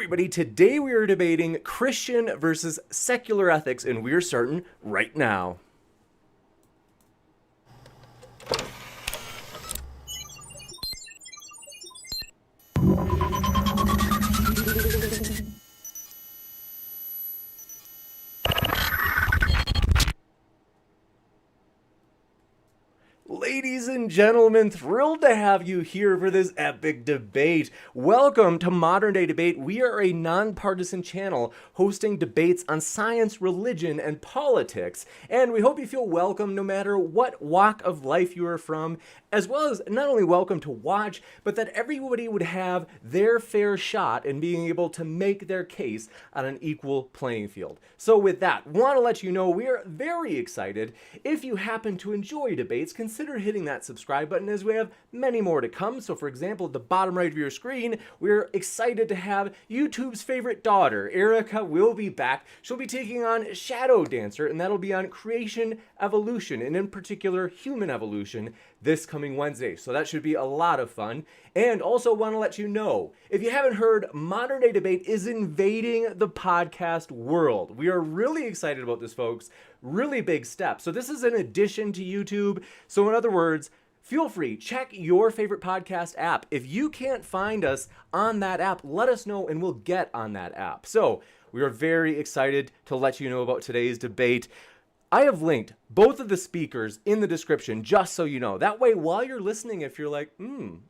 everybody, today we are debating Christian versus secular ethics, and we're starting right now. Ladies and gentlemen, thrilled to have you here for this epic debate. Welcome to Modern Day Debate. We are a nonpartisan channel hosting debates on science, religion, and politics. And we hope you feel welcome no matter what walk of life you are from, as well as not only welcome to watch, but that everybody would have their fair shot in being able to make their case on an equal playing field. So with that, want to let you know we are very excited. If you happen to enjoy debates, consider hitting that subscribe button as we have many more to come. So for example, at the bottom right of your screen, we're excited to have YouTube's favorite daughter, Erica, will be back. She'll be taking on Shadow Dancer, and that'll be on creation, evolution, and in particular, human evolution this coming Wednesday. So that should be a lot of fun. And also want to let you know, if you haven't heard, Modern Day Debate is invading the podcast world. We are really excited about this, folks. Really big step. So this is an addition to YouTube. So in other words, feel free, check your favorite podcast app. If you can't find us on that app, let us know and we'll get on that app. So we are very excited to let you know about today's debate. I have linked both of the speakers in the description just so you know. That way, while you're listening, if you're like,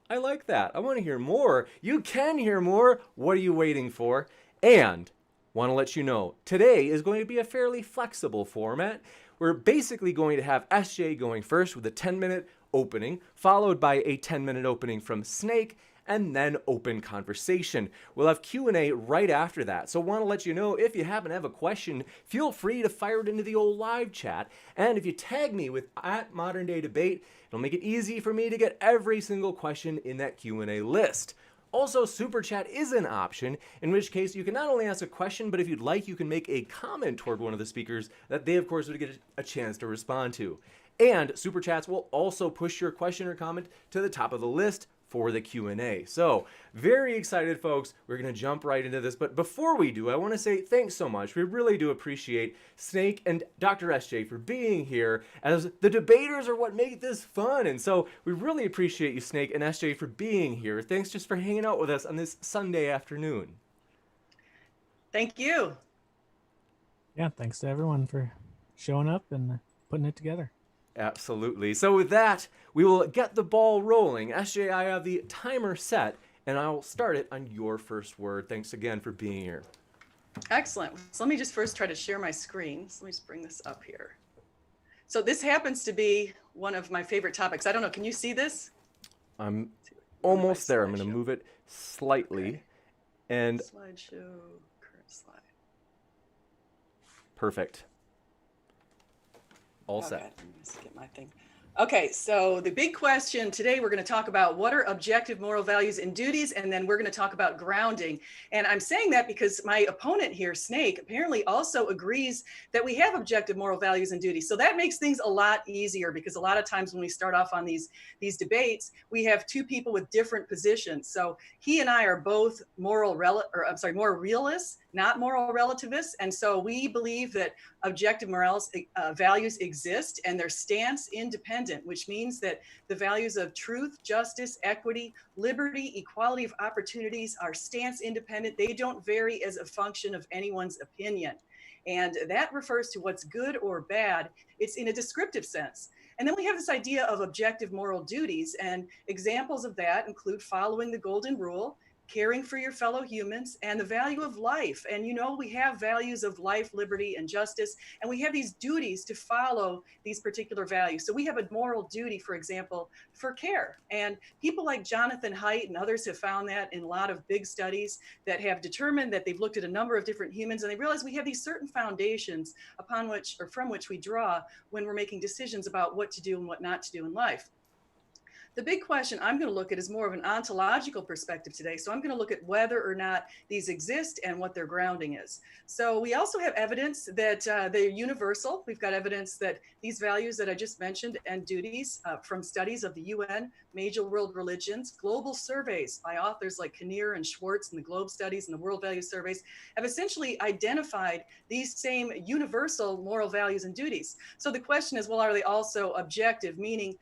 I like that, I want to hear more, you can hear more. What are you waiting for? And want to let you know, today is going to be a fairly flexible format. We're basically going to have SJ going first with a 10-minute opening, followed by a 10-minute opening from Snake, and then open conversation. We'll have Q&A right after that. So want to let you know, if you happen to have a question, feel free to fire it into the old live chat. And if you tag me with @ModernDayDebate, it'll make it easy for me to get every single question in that Q&A list. Also, Super Chat is an option, in which case you can not only ask a question, but if you'd like, you can make a comment toward one of the speakers that they, of course, would get a chance to respond to. And Super Chats will also push your question or comment to the top of the list for the Q&A. So, very excited, folks. We're going to jump right into this. But before we do, I want to say thanks so much. We really do appreciate Snake and Dr. SJ for being here, as the debaters are what make this fun. And so we really appreciate you, Snake and SJ, for being here. Thanks just for hanging out with us on this Sunday afternoon. Thank you. Yeah, thanks to everyone for showing up and putting it together. Absolutely. So with that, we will get the ball rolling. SJ, I have the timer set, and I'll start it on your first word. Thanks again for being here. Excellent. So let me just first try to share my screen. So let me just bring this up here. So this happens to be one of my favorite topics. I don't know. Can you see this? I'm almost there. I'm going to move it slightly. Okay. And Slideshow, current slide. Perfect. All Okay, set. let me just get my thing. Okay, so the big question today, we're going to talk about what are objective moral values and duties, and then we're going to talk about grounding. And I'm saying that because my opponent here, Snake, apparently also agrees that we have objective moral values and duties. So that makes things a lot easier, because a lot of times when we start off on these debates, we have two people with different positions. So he and I are both moral realists, not moral relativists. And so we believe that objective morals values exist and their stance independent, which means that the values of truth, justice, equity, liberty, equality of opportunities are stance independent. They don't vary as a function of anyone's opinion. And that refers to what's good or bad. It's in a descriptive sense. And then we have this idea of objective moral duties, and examples of that include following the golden rule, caring for your fellow humans, and the value of life. And we have values of life, liberty, and justice, and we have these duties to follow these particular values. So we have a moral duty, for example, for care. And people like Jonathan Haidt and others have found that in a lot of big studies that have determined that they've looked at a number of different humans, and they realize we have these certain foundations upon which, or from which we draw when we're making decisions about what to do and what not to do in life. The big question I'm going to look at is more of an ontological perspective today. So I'm going to look at whether or not these exist and what their grounding is. So we also have evidence that they're universal. We've got evidence that these values that I just mentioned and duties from studies of the UN, major world religions, global surveys by authors like Kinnear and Schwartz and the Globe Studies and the World Value Surveys have essentially identified these same universal moral values and duties. So the question is, well, are they also objective, meaning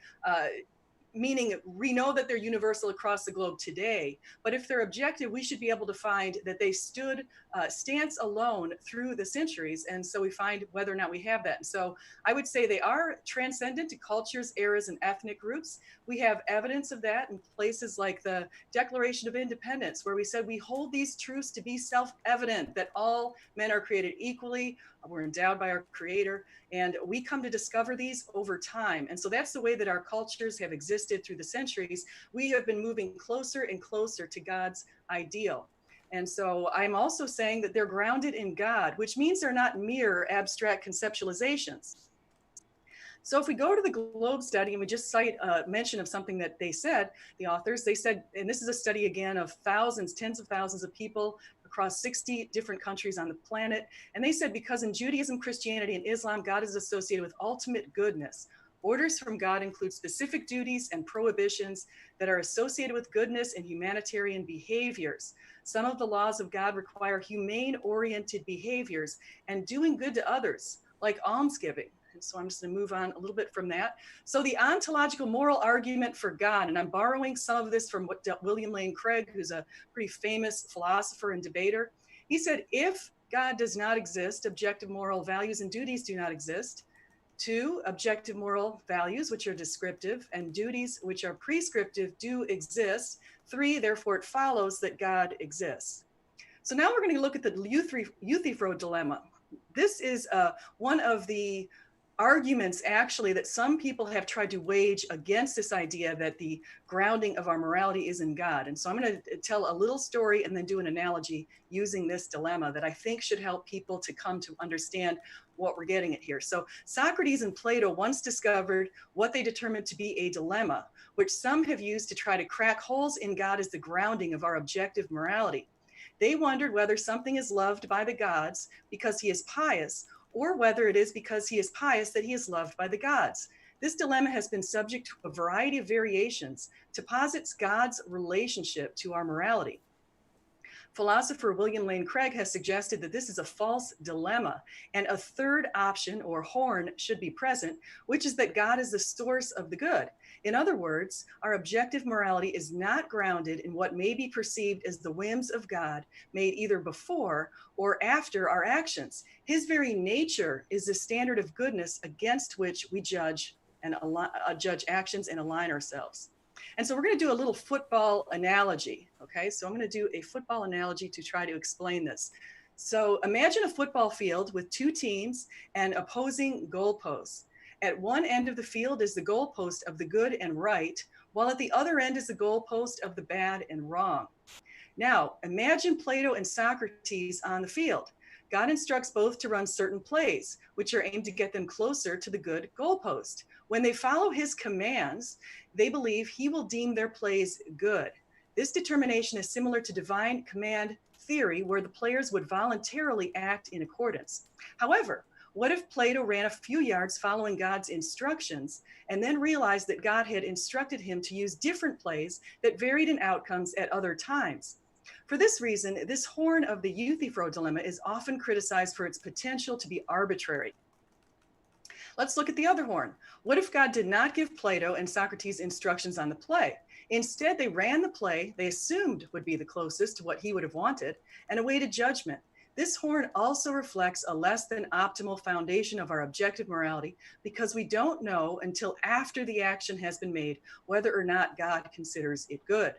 we know that they're universal across the globe today, but if they're objective, we should be able to find that they stood stance alone through the centuries. And so we find whether or not we have that. And so I would say they are transcendent to cultures, eras, and ethnic groups. We have evidence of that in places like the Declaration of Independence, where we said we hold these truths to be self-evident, that all men are created equally, we're endowed by our Creator, and we come to discover these over time. And so that's the way that our cultures have existed through the centuries. We have been moving closer and closer to God's ideal. And so I'm also saying that they're grounded in God, which means they're not mere abstract conceptualizations. So if we go to the Globe study and we just cite a mention of something that they said, the authors, they said, and this is a study again of thousands, tens of thousands of people across 60 different countries on the planet. And they said, because in Judaism, Christianity, and Islam, God is associated with ultimate goodness. Orders from God include specific duties and prohibitions that are associated with goodness and humanitarian behaviors. Some of the laws of God require humane-oriented behaviors and doing good to others, like almsgiving. And so I'm just going to move on a little bit from that. So the ontological moral argument for God, and I'm borrowing some of this from what William Lane Craig, who's a pretty famous philosopher and debater. He said, if God does not exist, objective moral values and duties do not exist. 2, objective moral values, which are descriptive, and duties, which are prescriptive, do exist. 3, therefore it follows that God exists. So now we're going to look at the Euthyphro dilemma. This is one of the arguments actually that some people have tried to wage against this idea that the grounding of our morality is in God. And so I'm going to tell a little story and then do an analogy using this dilemma that I think should help people to come to understand what we're getting at here. So Socrates and Plato once discovered what they determined to be a dilemma, which some have used to try to crack holes in God as the grounding of our objective morality. They wondered whether something is loved by the gods because he is pious, or whether it is because he is pious that he is loved by the gods. This dilemma has been subject to a variety of variations to posit God's relationship to our morality. Philosopher William Lane Craig has suggested that this is a false dilemma, and a third option or horn should be present, which is that God is the source of the good. In other words, our objective morality is not grounded in what may be perceived as the whims of God made either before or after our actions. His very nature is the standard of goodness against which we judge actions and align ourselves. And so we're going to do a little football analogy. Okay, so I'm going to do a football analogy to try to explain this. So imagine a football field with 2 teams and opposing goalposts. At one end of the field is the goalpost of the good and right, while at the other end is the goalpost of the bad and wrong. Now, imagine Plato and Socrates on the field. God instructs both to run certain plays, which are aimed to get them closer to the good goalpost. When they follow his commands, they believe he will deem their plays good. This determination is similar to divine command theory, where the players would voluntarily act in accordance. However, what if Plato ran a few yards following God's instructions and then realized that God had instructed him to use different plays that varied in outcomes at other times? For this reason, this horn of the Euthyphro dilemma is often criticized for its potential to be arbitrary. Let's look at the other horn. What if God did not give Plato and Socrates instructions on the play? Instead, they ran the play they assumed would be the closest to what he would have wanted and awaited judgment. This horn also reflects a less than optimal foundation of our objective morality, because we don't know until after the action has been made whether or not God considers it good.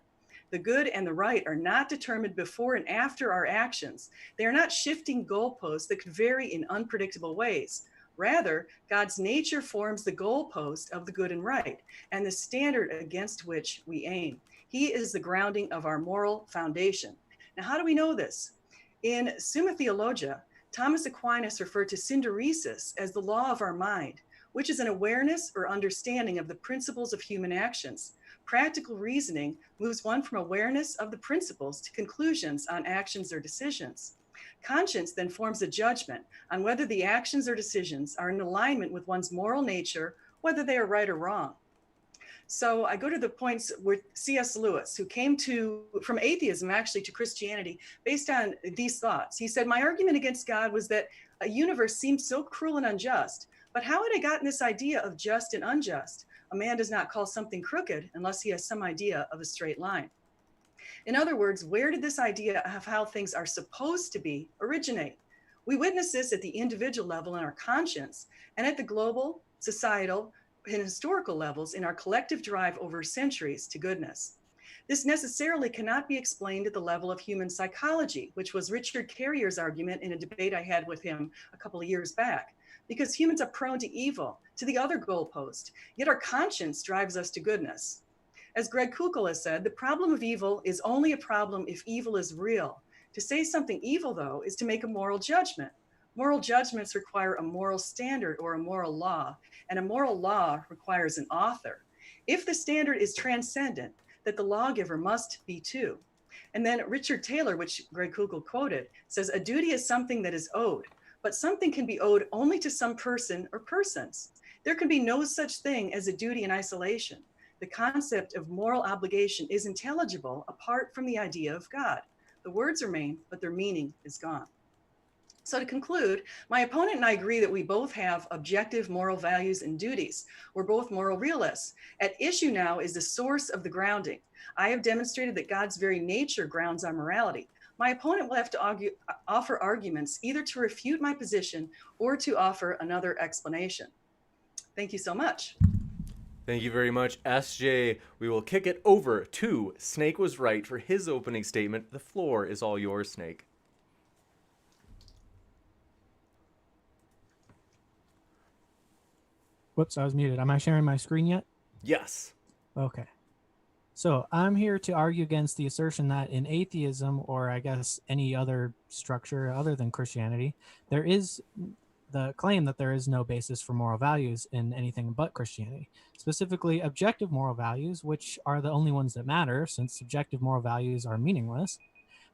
The good and the right are not determined before and after our actions. They are not shifting goalposts that could vary in unpredictable ways. Rather, God's nature forms the goalpost of the good and right, and the standard against which we aim. He is the grounding of our moral foundation. Now, how do we know this? In Summa Theologia, Thomas Aquinas referred to synderesis as the law of our mind, which is an awareness or understanding of the principles of human actions. Practical reasoning moves one from awareness of the principles to conclusions on actions or decisions. Conscience then forms a judgment on whether the actions or decisions are in alignment with one's moral nature, whether they are right or wrong. So I go to the points with C.S. Lewis, who came from atheism actually to Christianity based on these thoughts. He said, my argument against God was that a universe seemed so cruel and unjust, but how had I gotten this idea of just and unjust? A man does not call something crooked unless he has some idea of a straight line. In other words, where did this idea of how things are supposed to be originate? We witness this at the individual level in our conscience and at the global, societal, and historical levels in our collective drive over centuries to goodness. This necessarily cannot be explained at the level of human psychology, which was Richard Carrier's argument in a debate I had with him a couple of years back, because humans are prone to evil, to the other goalpost, yet our conscience drives us to goodness. As Greg Koukl has said, the problem of evil is only a problem if evil is real. To say something evil, though, is to make a moral judgment. Moral judgments require a moral standard or a moral law, and a moral law requires an author. If the standard is transcendent, that the lawgiver must be too. And then Richard Taylor, which Greg Koukl quoted, says, a duty is something that is owed, but something can be owed only to some person or persons. There can be no such thing as a duty in isolation. The concept of moral obligation is intelligible apart from the idea of God. The words remain, but their meaning is gone. So to conclude, my opponent and I agree that we both have objective moral values and duties. We're both moral realists. At issue now is the source of the grounding. I have demonstrated that God's very nature grounds our morality. My opponent will have to offer arguments either to refute my position or to offer another explanation. Thank you so much. Thank you very much, SJ. We will kick it over to Snake Was Right for his opening statement. The floor is all yours, Snake. Whoops, I was muted. Am I sharing my screen yet? Yes. Okay. So I'm here to argue against the assertion that in atheism, or I guess any other structure other than Christianity, there is the claim that there is no basis for moral values in anything but Christianity, specifically objective moral values, which are the only ones that matter since subjective moral values are meaningless.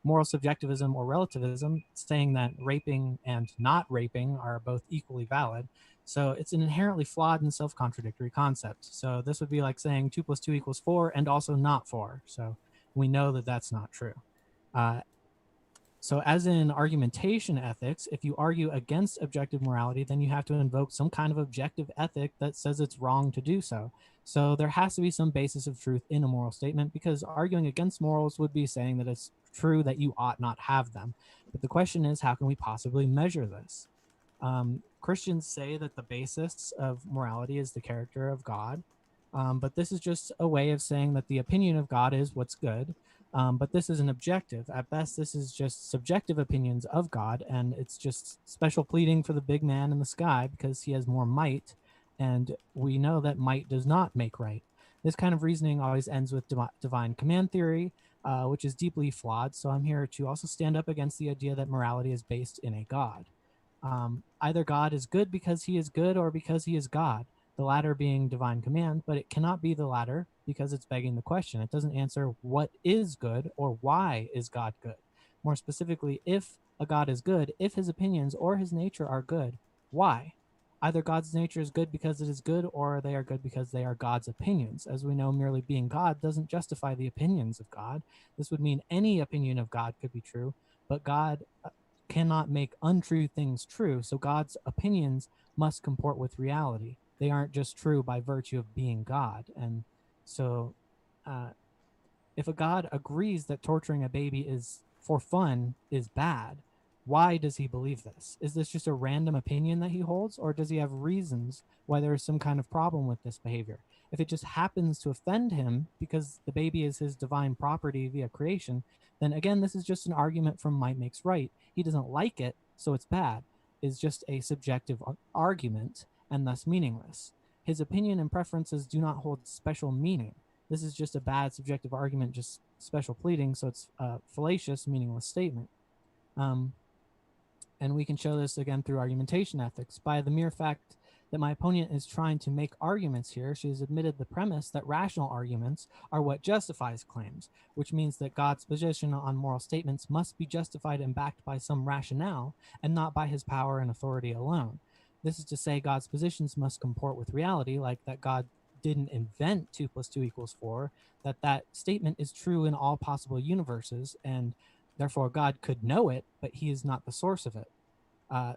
Moral subjectivism or relativism, saying that raping and not raping are both equally valid. So it's an inherently flawed and self-contradictory concept. So this would be like saying 2 + 2 = 4 and also not 4. So we know that that's not true. So as in argumentation ethics, if you argue against objective morality, then you have to invoke some kind of objective ethic that says it's wrong to do so. So there has to be some basis of truth in a moral statement, because arguing against morals would be saying that it's true that you ought not have them. But the question is, how can we possibly measure this? Christians say that the basis of morality is the character of God. But this is just a way of saying that the opinion of God is what's good. But this isn't objective. At best, this is just subjective opinions of God, and it's just special pleading for the big man in the sky because he has more might, and we know that might does not make right. This kind of reasoning always ends with divine command theory, which is deeply flawed. So I'm here to also stand up against the idea that morality is based in a God. Either God is good because he is good or because he is God, the latter being divine command, but it cannot be the latter because it's begging the question. It doesn't answer what is good or why is God good. More specifically, if a God is good, if his opinions or his nature are good, why? Either God's nature is good because it is good, or they are good because they are God's opinions. As we know, merely being God doesn't justify the opinions of God. This would mean any opinion of God could be true, but God cannot make untrue things true, so God's opinions must comport with reality. They aren't just true by virtue of being God. And so if a God agrees that torturing a baby is for fun is bad, why does he believe this? Is this just a random opinion that he holds, or does he have reasons why there is some kind of problem with this behavior? If it just happens to offend him because the baby is his divine property via creation, then again, this is just an argument from might makes right. He doesn't like it, so it's bad. It's just a subjective argument and thus meaningless. His opinion and preferences do not hold special meaning. This is just a bad subjective argument, just special pleading, so it's a fallacious, meaningless statement. And we can show this again through argumentation ethics. By the mere fact that my opponent is trying to make arguments here. She has admitted the premise that rational arguments are what justifies claims, which means that God's position on moral statements must be justified and backed by some rationale and not by his power and authority alone. This is to say, God's positions must comport with reality, like that God didn't invent 2 plus 2 equals 4, that statement is true in all possible universes, and therefore God could know it, but he is not the source of it.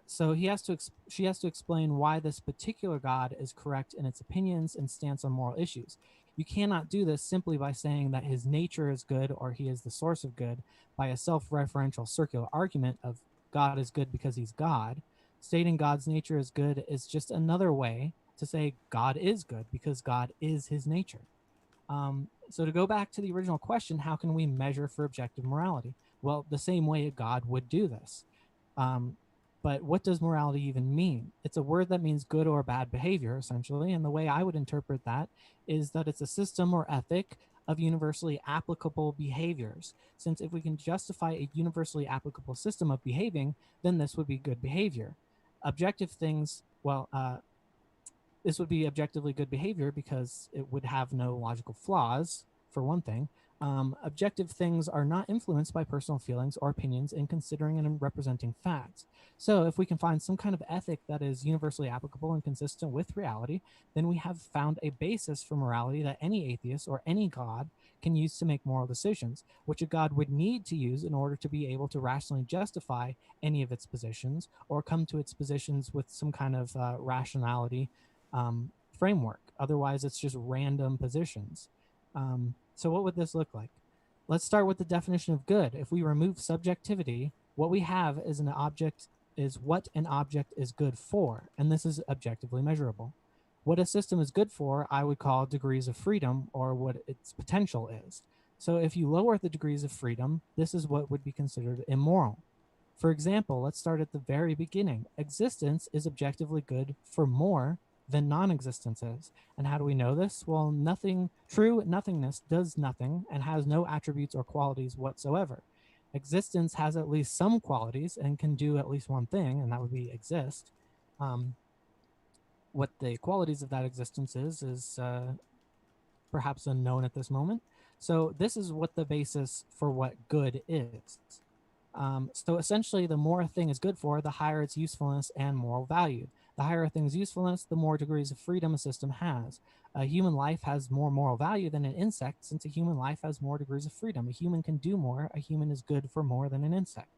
So she has to explain why this particular God is correct in its opinions and stance on moral issues. You cannot do this simply by saying that his nature is good or he is the source of good by a self-referential circular argument of God is good because he's God. Stating God's nature is good is just another way to say God is good because God is his nature. So to go back to the original question, how can we measure for objective morality? Well, the same way a God would do this. Um, but what does morality even mean? It's a word that means good or bad behavior, essentially. And the way I would interpret that is that it's a system or ethic of universally applicable behaviors. Since if we can justify a universally applicable system of behaving, then this would be good behavior. Objective things, this would be objectively good behavior because it would have no logical flaws, for one thing. Objective things are not influenced by personal feelings or opinions in considering and representing facts. So, if we can find some kind of ethic that is universally applicable and consistent with reality, then we have found a basis for morality that any atheist or any God can use to make moral decisions, which a God would need to use in order to be able to rationally justify any of its positions or come to its positions with some kind of rationality framework. Otherwise, it's just random positions. So, what would this look like? Let's start with the definition of good. If we remove subjectivity, what we have is what an object is good for, and this is objectively measurable. What a system is good for, I would call degrees of freedom or what its potential is. So, if you lower the degrees of freedom, this is what would be considered immoral. For example, let's start at the very beginning. Existence is objectively good for more than non-existence is. And how do we know this? Well, true nothingness does nothing and has no attributes or qualities whatsoever. Existence has at least some qualities and can do at least one thing, and that would be exist. What the qualities of that existence is perhaps unknown at this moment. So this is what the basis for what good is. So essentially, the more a thing is good for, the higher its usefulness and moral value. The higher a thing's usefulness, the more degrees of freedom a system has. A human life has more moral value than an insect, since a human life has more degrees of freedom. A human can do more. A human is good for more than an insect.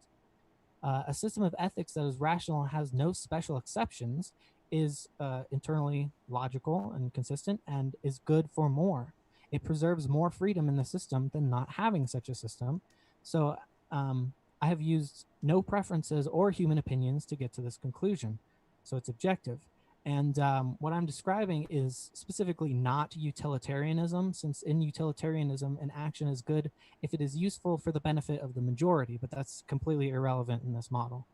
A system of ethics that is rational and has no special exceptions is internally logical and consistent and is good for more. It preserves more freedom in the system than not having such a system. So I have used no preferences or human opinions to get to this conclusion. So it's objective. And what I'm describing is specifically not utilitarianism, since in utilitarianism, an action is good if it is useful for the benefit of the majority, but that's completely irrelevant in this model.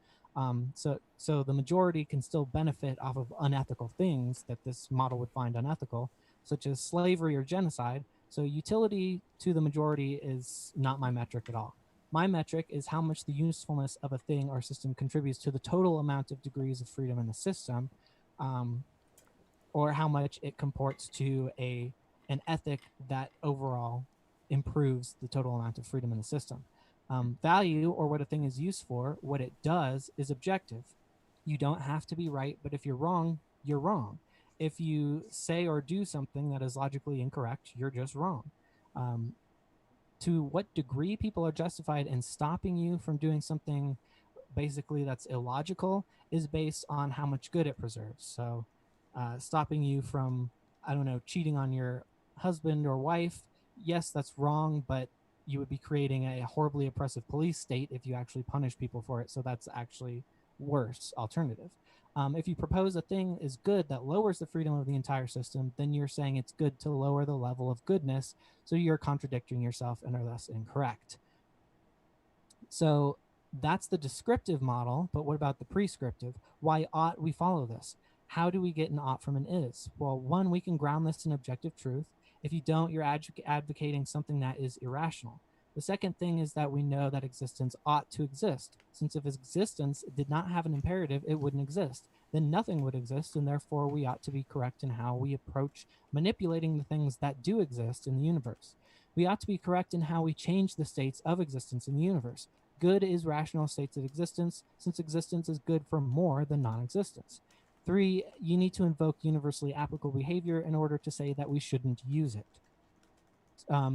So the majority can still benefit off of unethical things that this model would find unethical, such as slavery or genocide. So utility to the majority is not my metric at all. My metric is how much the usefulness of a thing or system contributes to the total amount of degrees of freedom in the system, or how much it comports to an ethic that overall improves the total amount of freedom in the system. Value, or what a thing is used for, what it does, is objective. You don't have to be right, but if you're wrong, you're wrong. If you say or do something that is logically incorrect, you're just wrong. To what degree people are justified in stopping you from doing something basically that's illogical is based on how much good it preserves. So stopping you from, I don't know, cheating on your husband or wife, yes, that's wrong, but you would be creating a horribly oppressive police state if you actually punish people for it. So that's actually worse alternative. If you propose a thing is good that lowers the freedom of the entire system, then you're saying it's good to lower the level of goodness. So you're contradicting yourself and are thus incorrect. So that's the descriptive model, but what about the prescriptive? Why ought we follow this? How do we get an ought from an is? Well, one, we can ground this in objective truth. If you don't, you're advocating something that is irrational. The second thing is that we know that existence ought to exist, since if existence did not have an imperative, it wouldn't exist. then nothing would exist, and therefore we ought to be correct in how we approach manipulating the things that do exist in the universe. We ought to be correct in how we change the states of existence in the universe. Good is rational states of existence, since existence is good for more than non existence. Three, you need to invoke universally applicable behavior in order to say that we shouldn't use it.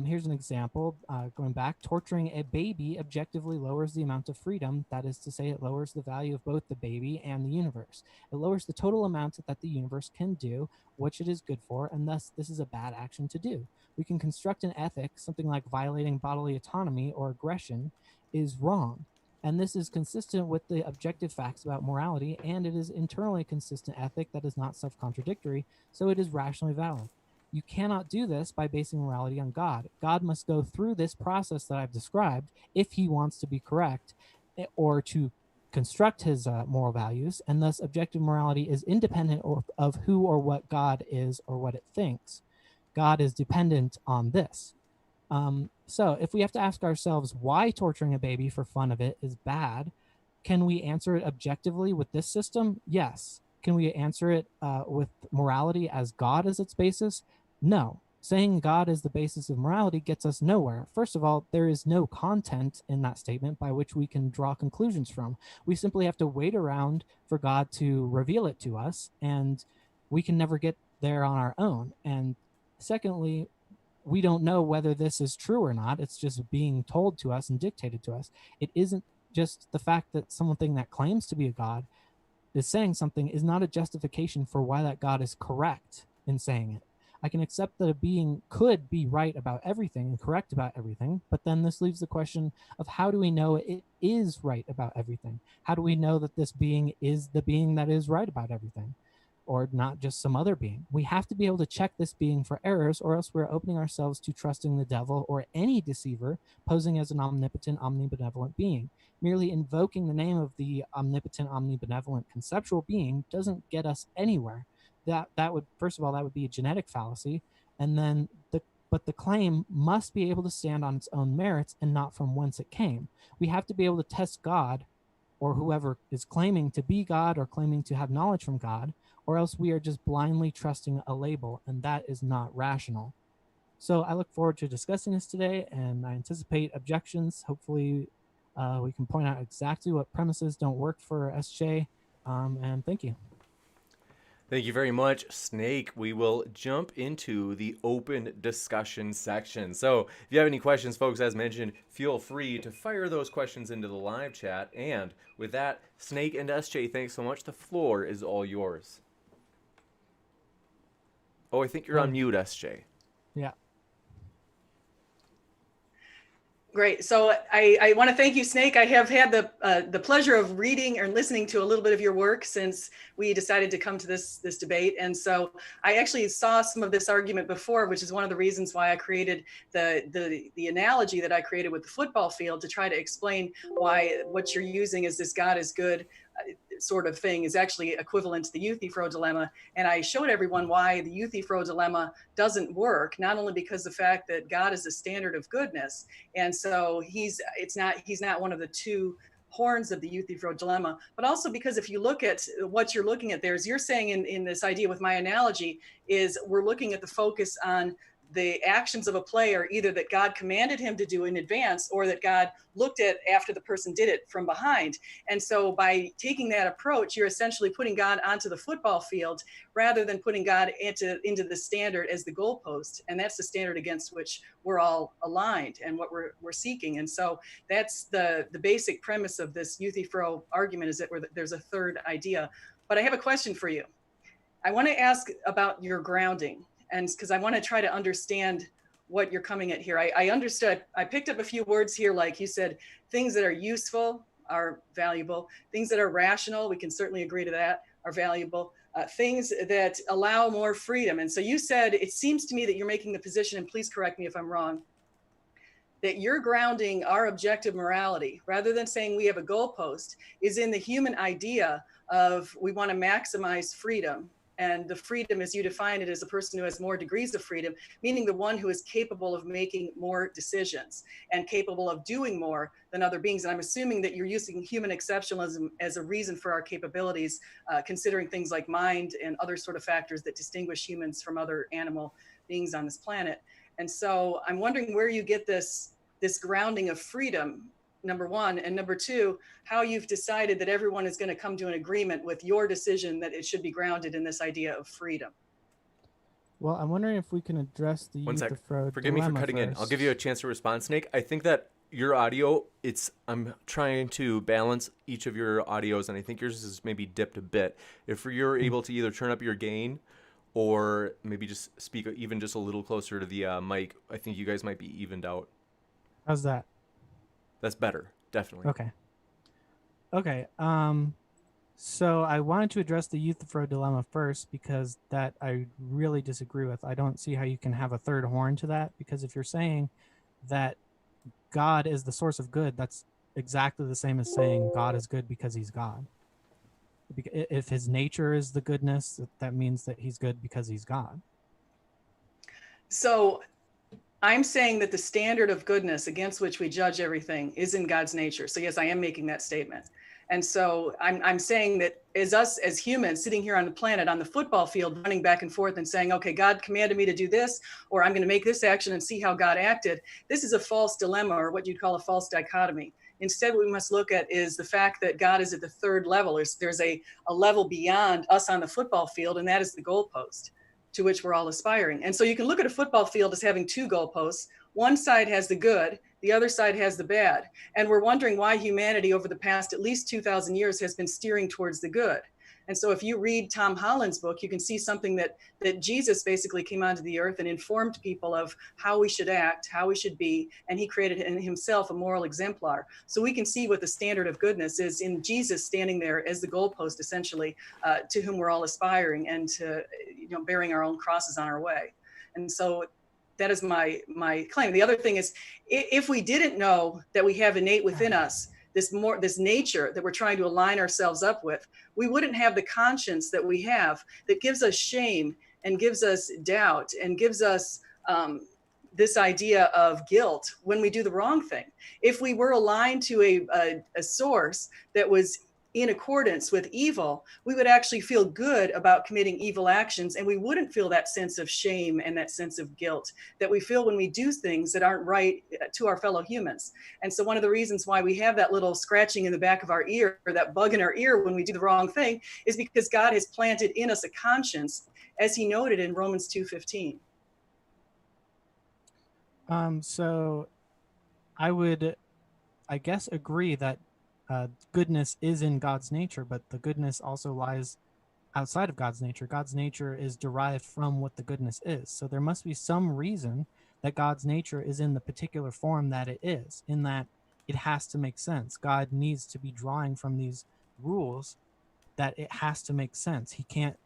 Here's an example. Going back, torturing a baby objectively lowers the amount of freedom. That is to say, it lowers the value of both the baby and the universe. It lowers the total amount that the universe can do, which it is good for, and thus this is a bad action to do. We can construct an ethic, something like violating bodily autonomy or aggression is wrong. And this is consistent with the objective facts about morality, and it is internally consistent ethic that is not self contradictory, so it is rationally valid. You cannot do this by basing morality on God. God must go through this process that I've described if he wants to be correct or to construct his moral values, and thus objective morality is independent of who or what God is or what it thinks. God is dependent on this. So if we have to ask ourselves why torturing a baby for fun of it is bad, can we answer it objectively with this system? Yes. Can we answer it with morality as God as its basis? No. Saying God is the basis of morality gets us nowhere. First of all, there is no content in that statement by which we can draw conclusions from. We simply have to wait around for God to reveal it to us, and we can never get there on our own. And secondly, we don't know whether this is true or not. It's just being told to us and dictated to us. It isn't just the fact that something that claims to be a God is saying something is not a justification for why that God is correct in saying it. I can accept that a being could be right about everything and correct about everything, but then this leaves the question of how do we know it is right about everything? How do we know that this being is the being that is right about everything? Or not just some other being. We have to be able to check this being for errors, or else we're opening ourselves to trusting the devil or any deceiver posing as an omnipotent, omnibenevolent being. Merely invoking the name of the omnipotent, omnibenevolent conceptual being doesn't get us anywhere. That would, first of all, that would be a genetic fallacy, and then the claim must be able to stand on its own merits and not from whence it came. We have to be able to test God or whoever is claiming to be God or claiming to have knowledge from God, or else we are just blindly trusting a label, and that is not rational. So I look forward to discussing this today, and I anticipate objections. Hopefully, we can point out exactly what premises don't work for SJ, and thank you. Thank you very much, Snake. We will jump into the open discussion section. So if you have any questions, folks, as mentioned, feel free to fire those questions into the live chat. And with that, Snake and SJ, thanks so much. The floor is all yours. Oh, I think you're on mute, SJ. Yeah. Great. So I want to thank you, Snake. I have had the pleasure of reading or listening to a little bit of your work since we decided to come to this debate. And so I actually saw some of this argument before, which is one of the reasons why I created the analogy that I created with the football field to try to explain why what you're using is this God is good sort of thing is actually equivalent to the Euthyphro dilemma. And I showed everyone why the Euthyphro dilemma doesn't work, not only because the fact that God is a standard of goodness, and so he's not one of the two horns of the Euthyphro dilemma, but also because if you look at what you're looking at there, as you're saying in this idea with my analogy, is we're looking at the focus on the actions of a player, either that God commanded him to do in advance or that God looked at after the person did it from behind. And so by taking that approach, you're essentially putting God onto the football field rather than putting God into the standard as the goalpost. And that's the standard against which we're all aligned and what we're seeking. And so that's the basic premise of this Euthyphro argument, is that there's a third idea. But I have a question for you. I want to ask about your grounding, and because I want to try to understand what you're coming at here. I understood, I picked up a few words here, like you said, things that are useful are valuable, things that are rational, we can certainly agree to that, are valuable, things that allow more freedom. And so you said, it seems to me that you're making the position, and please correct me if I'm wrong, that you're grounding our objective morality, rather than saying we have a goalpost, is in the human idea of we want to maximize freedom. And the freedom, as you define it, is a person who has more degrees of freedom, meaning the one who is capable of making more decisions and capable of doing more than other beings. And I'm assuming that you're using human exceptionalism as a reason for our capabilities, considering things like mind and other sort of factors that distinguish humans from other animal beings on this planet. And so I'm wondering where you get this grounding of freedom, number one, and number two, how you've decided that everyone is going to come to an agreement with your decision that it should be grounded in this idea of freedom. Well, I'm wondering if we can address the One sec. Euthyphro Forgive me for dilemma cutting in. I'll first. give you a chance to respond, Snake. I think that your audio, I'm trying to balance each of your audios, and I think yours is maybe dipped a bit. If you're able to either turn up your gain or maybe just speak even just a little closer to the mic, I think you guys might be evened out. How's that? That's better, definitely. Okay. So I wanted to address the Euthyphro dilemma first because that I really disagree with. I don't see how you can have a third horn to that, because if you're saying that God is the source of good, that's exactly the same as saying God is good because he's God. If his nature is the goodness, that means that he's good because he's God. So I'm saying that the standard of goodness against which we judge everything is in God's nature. So yes, I am making that statement. And so I'm saying that as us as humans sitting here on the planet, on the football field, running back and forth and saying, okay, God commanded me to do this, or I'm going to make this action and see how God acted. This is a false dilemma, or what you'd call a false dichotomy. Instead, what we must look at is the fact that God is at the third level. There's a level beyond us on the football field, and that is the goalpost to which we're all aspiring. And so you can look at a football field as having two goalposts. One side has the good, the other side has the bad. And we're wondering why humanity over the past at least 2,000 years has been steering towards the good. And so if you read Tom Holland's book, you can see something that Jesus basically came onto the earth and informed people of how we should act, how we should be, and he created in himself a moral exemplar. So we can see what the standard of goodness is in Jesus standing there as the goalpost, essentially, to whom we're all aspiring, and to, bearing our own crosses on our way. And so that is my claim. The other thing is, if we didn't know that we have innate within us this nature that we're trying to align ourselves up with, we wouldn't have the conscience that we have that gives us shame and gives us doubt and gives us this idea of guilt when we do the wrong thing. If we were aligned to a source that was in accordance with evil, we would actually feel good about committing evil actions, and we wouldn't feel that sense of shame and that sense of guilt that we feel when we do things that aren't right to our fellow humans. And so one of the reasons why we have that little scratching in the back of our ear, or that bug in our ear when we do the wrong thing, is because God has planted in us a conscience, as he noted in Romans 2:15. So I would, I guess, agree that goodness is in God's nature, but the goodness also lies outside of God's nature. God's nature is derived from what the goodness is. So there must be some reason that God's nature is in the particular form that it is, in that it has to make sense. God needs to be drawing from these rules that it has to make sense. He can't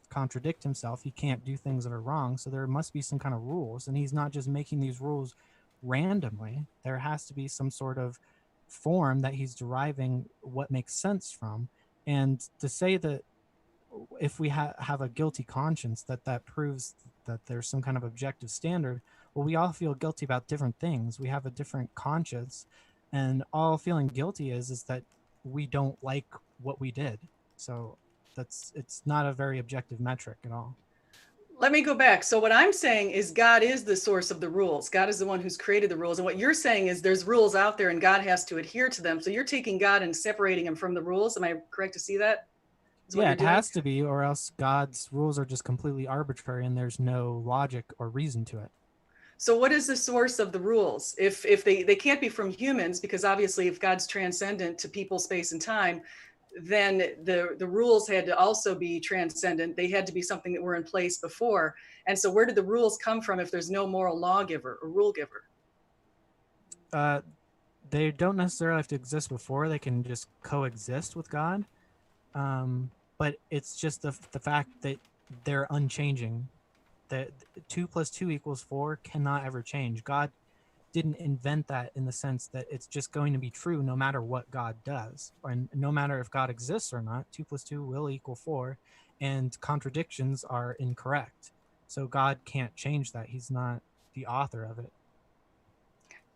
contradict himself. He can't do things that are wrong. So there must be some kind of rules, and he's not just making these rules randomly. There has to be some sort of form that he's deriving what makes sense from. And to say that if we have a guilty conscience, that proves that there's some kind of objective standard, well, we all feel guilty about different things. We have a different conscience, and all feeling guilty is that we don't like what we did. So it's not a very objective metric at all. Let me go back. So what I'm saying is God is the source of the rules. God is the one who's created the rules. And what you're saying is there's rules out there and God has to adhere to them. So you're taking God and separating him from the rules. Am I correct to see that? Yeah, it has to be, or else God's rules are just completely arbitrary and there's no logic or reason to it. So what is the source of the rules? If they can't be from humans, because obviously if God's transcendent to people, space, and time, then the rules had to also be transcendent. They had to be something that were in place before. And so where did the rules come from if there's no moral lawgiver or rule giver? They don't necessarily have to exist before. They can just coexist with God. But it's just the fact that they're unchanging. That 2 + 2 = 4 cannot ever change. God didn't invent that in the sense that it's just going to be true no matter what God does, and no matter if God exists or not. 2 plus 2 will equal 4, and contradictions are incorrect. So God can't change that. He's not the author of it.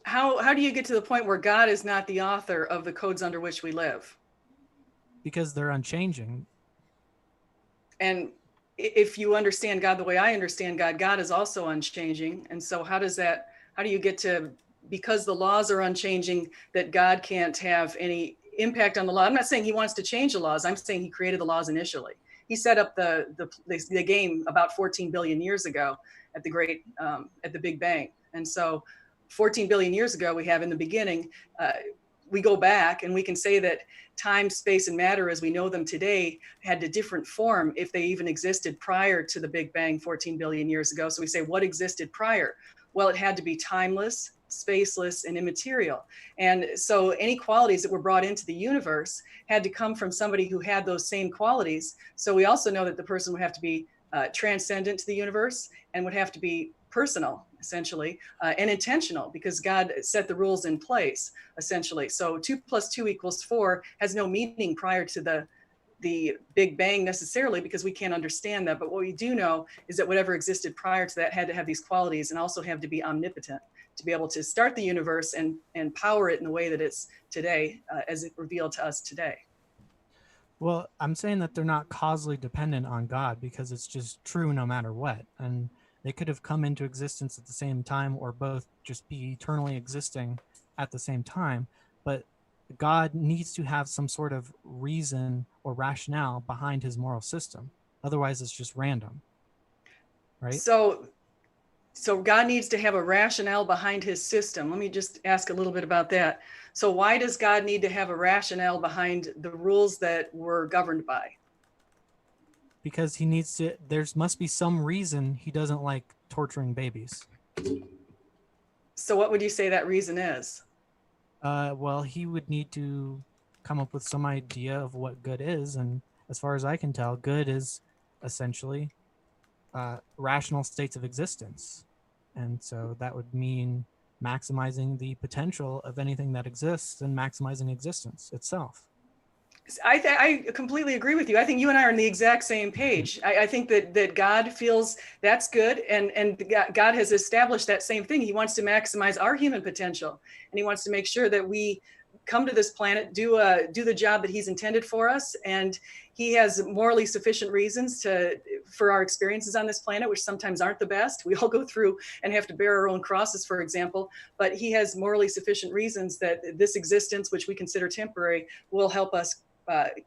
How do you get to the point where God is not the author of the codes under which we live? Because they're unchanging. And if you understand God the way I understand God, God is also unchanging. And so how do you get to, because the laws are unchanging, that God can't have any impact on the law? I'm not saying he wants to change the laws. I'm saying he created the laws initially. He set up the game about 14 billion years ago at the Big Bang. And so 14 billion years ago, we have in the beginning, we go back and we can say that time, space, and matter as we know them today had a different form if they even existed prior to the Big Bang 14 billion years ago. So we say, what existed prior? Well, it had to be timeless, spaceless, and immaterial. And so any qualities that were brought into the universe had to come from somebody who had those same qualities. So we also know that the person would have to be transcendent to the universe and would have to be personal, essentially, and intentional, because God set the rules in place, essentially. So 2 plus 2 equals 4 has no meaning prior to the Big Bang necessarily, because we can't understand that. But what we do know is that whatever existed prior to that had to have these qualities and also have to be omnipotent to be able to start the universe and power it in the way that it's today, as it revealed to us today. Well, I'm saying that they're not causally dependent on God because it's just true no matter what. And they could have come into existence at the same time or both just be eternally existing at the same time. But God needs to have some sort of reason or rationale behind his moral system. Otherwise, it's just random. Right? So God needs to have a rationale behind his system. Let me just ask a little bit about that. So why does God need to have a rationale behind the rules that we're governed by? Because he needs to, there must be some reason he doesn't like torturing babies. So what would you say that reason is? Well, he would need to come up with some idea of what good is. And as far as I can tell, good is essentially rational states of existence. And so that would mean maximizing the potential of anything that exists and maximizing existence itself. I completely agree with you. I think you and I are on the exact same page. I think that God feels that's good, and God has established that same thing. He wants to maximize our human potential, and he wants to make sure that we come to this planet, do the job that he's intended for us, and he has morally sufficient reasons for our experiences on this planet, which sometimes aren't the best. We all go through and have to bear our own crosses, for example, but he has morally sufficient reasons that this existence, which we consider temporary, will help us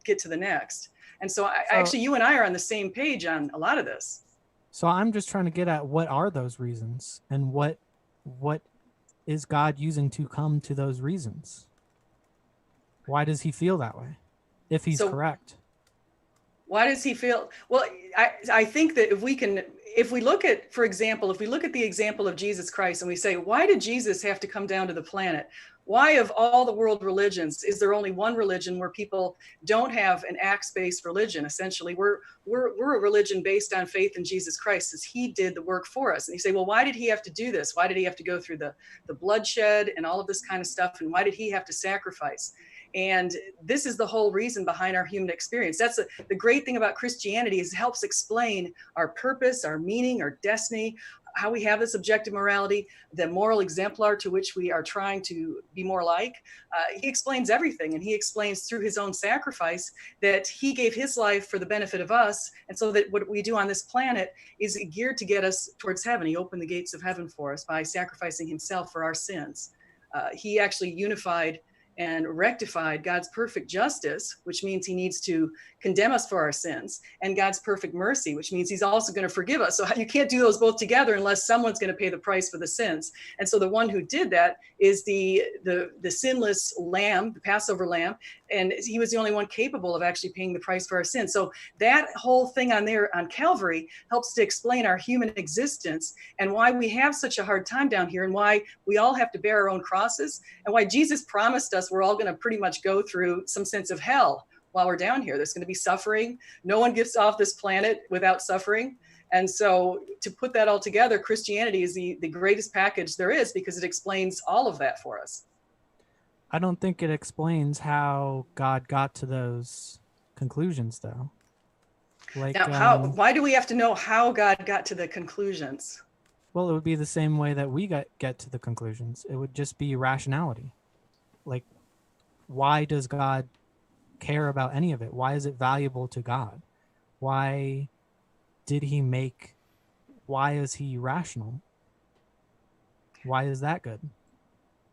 get to the next. And so actually, you and I are on the same page on a lot of this. So I'm just trying to get at what are those reasons, and what is God using to come to those reasons? Why does he feel that way, if he's correct? Why does he feel? Well, I think that if we look at, for example, if we look at the example of Jesus Christ and we say, why did Jesus have to come down to the planet? Why, of all the world religions, is there only one religion where people don't have an acts-based religion? Essentially, we're a religion based on faith in Jesus Christ, as he did the work for us. And you say, well, why did he have to do this? Why did he have to go through the bloodshed and all of this kind of stuff? And why did he have to sacrifice? And this is the whole reason behind our human experience. That's the great thing about Christianity, is it helps explain our purpose, our meaning, our destiny, how we have this objective morality, the moral exemplar to which we are trying to be more like. He explains everything, and he explains through his own sacrifice that he gave his life for the benefit of us. And so that what we do on this planet is geared to get us towards heaven. He opened the gates of heaven for us by sacrificing himself for our sins. He actually unified and rectified God's perfect justice, which means he needs to condemn us for our sins, and God's perfect mercy, which means he's also going to forgive us. So you can't do those both together unless someone's going to pay the price for the sins. And so the one who did that is the sinless lamb, the Passover lamb, and he was the only one capable of actually paying the price for our sins. So that whole thing on Calvary helps to explain our human existence and why we have such a hard time down here, and why we all have to bear our own crosses, and why Jesus promised us we're all going to pretty much go through some sense of hell while we're down here. There's going to be suffering. No one gets off this planet without suffering. And so to put that all together, Christianity is the greatest package there is because it explains all of that for us. I don't think it explains how God got to those conclusions, though. Like, Now, why do we have to know how God got to the conclusions? well, it would be the same way that we get to the conclusions. It would just be rationality. Like, why does God care about any of it? Why is it valuable to God? Why did he make, why is he rational? Why is that good?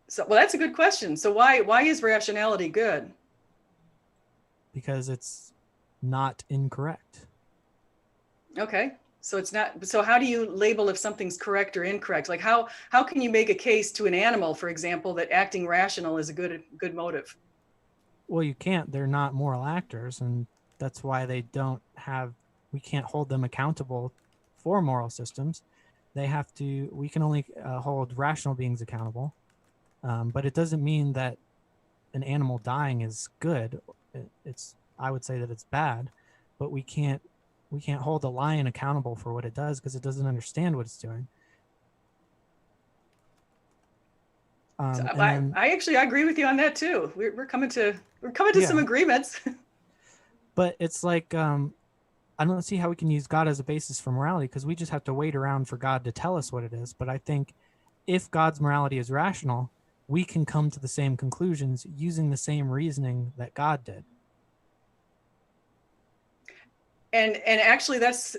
So, well, that's a good question. So why is rationality good? Because it's not incorrect. Okay. So it's not, so how do you label if something's correct or incorrect? Like how can you make a case to an animal, for example, that acting rational is a good motive? Well, you can't. They're not moral actors, and that's why they don't have, we can't hold them accountable for moral systems. They have to, we can only hold rational beings accountable. But it doesn't mean that an animal dying is good. It's, I would say that it's bad, but we can't hold a lion accountable for what it does because it doesn't understand what it's doing. So And then, I actually agree with you on that too. We're coming to Yeah. some agreements. but it's like, I don't see how we can use God as a basis for morality because we just have to wait around for God to tell us what it is. But I think if God's morality is rational, we can come to the same conclusions using the same reasoning that God did. And actually that's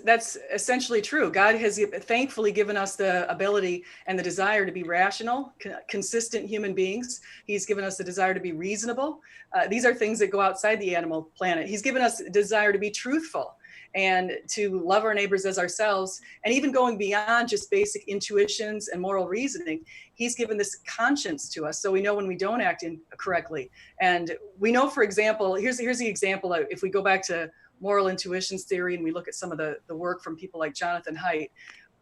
essentially true. God has thankfully given us the ability and the desire to be rational, consistent human beings. He's given us the desire to be reasonable. These are things that go outside the animal planet. He's given us a desire to be truthful and to love our neighbors as ourselves, and even going beyond just basic intuitions and moral reasoning. He's given this conscience to us, so we know when we don't act correctly. And we know, for example, here's the example of, if we go back to moral intuitions theory and we look at some of the work from people like Jonathan Haidt,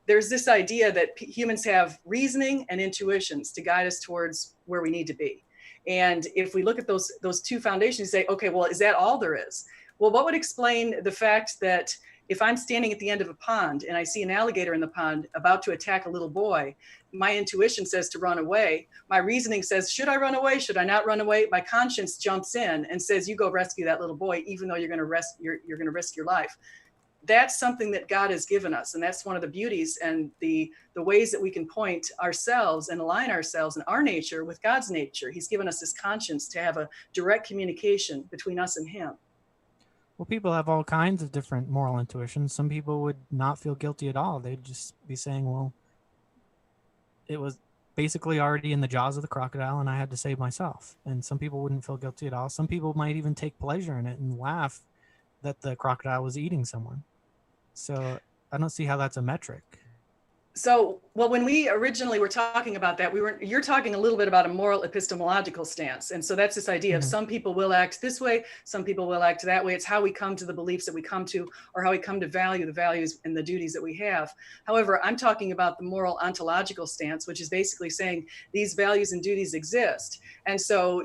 there's this idea that humans have reasoning and intuitions to guide us towards where we need to be. And if we look at those two foundations, you say, okay, well, is that all there is? Well, what would explain the fact that if I'm standing at the end of a pond and I see an alligator in the pond about to attack a little boy, my intuition says to run away. My reasoning says, should I run away? Should I not run away? My conscience jumps in and says, you go rescue that little boy, even though you're going to risk your life. That's something that God has given us. And that's one of the beauties and the ways that we can point ourselves and align ourselves and our nature with God's nature. He's given us this conscience to have a direct communication between us and him. Well, people have all kinds of different moral intuitions. Some people would not feel guilty at all. They'd just be saying, well, it was basically already in the jaws of the crocodile and I had to save myself. And some people wouldn't feel guilty at all. Some people might even take pleasure in it and laugh that the crocodile was eating someone. So I don't see how that's a metric. So, well, when we originally were talking about that, you're talking a little bit about a moral epistemological stance. And so that's this idea of some people will act this way, some people will act that way. It's how we come to the beliefs that we come to, or how we come to value the values and the duties that we have. However, I'm talking about the moral ontological stance, which is basically saying these values and duties exist. And so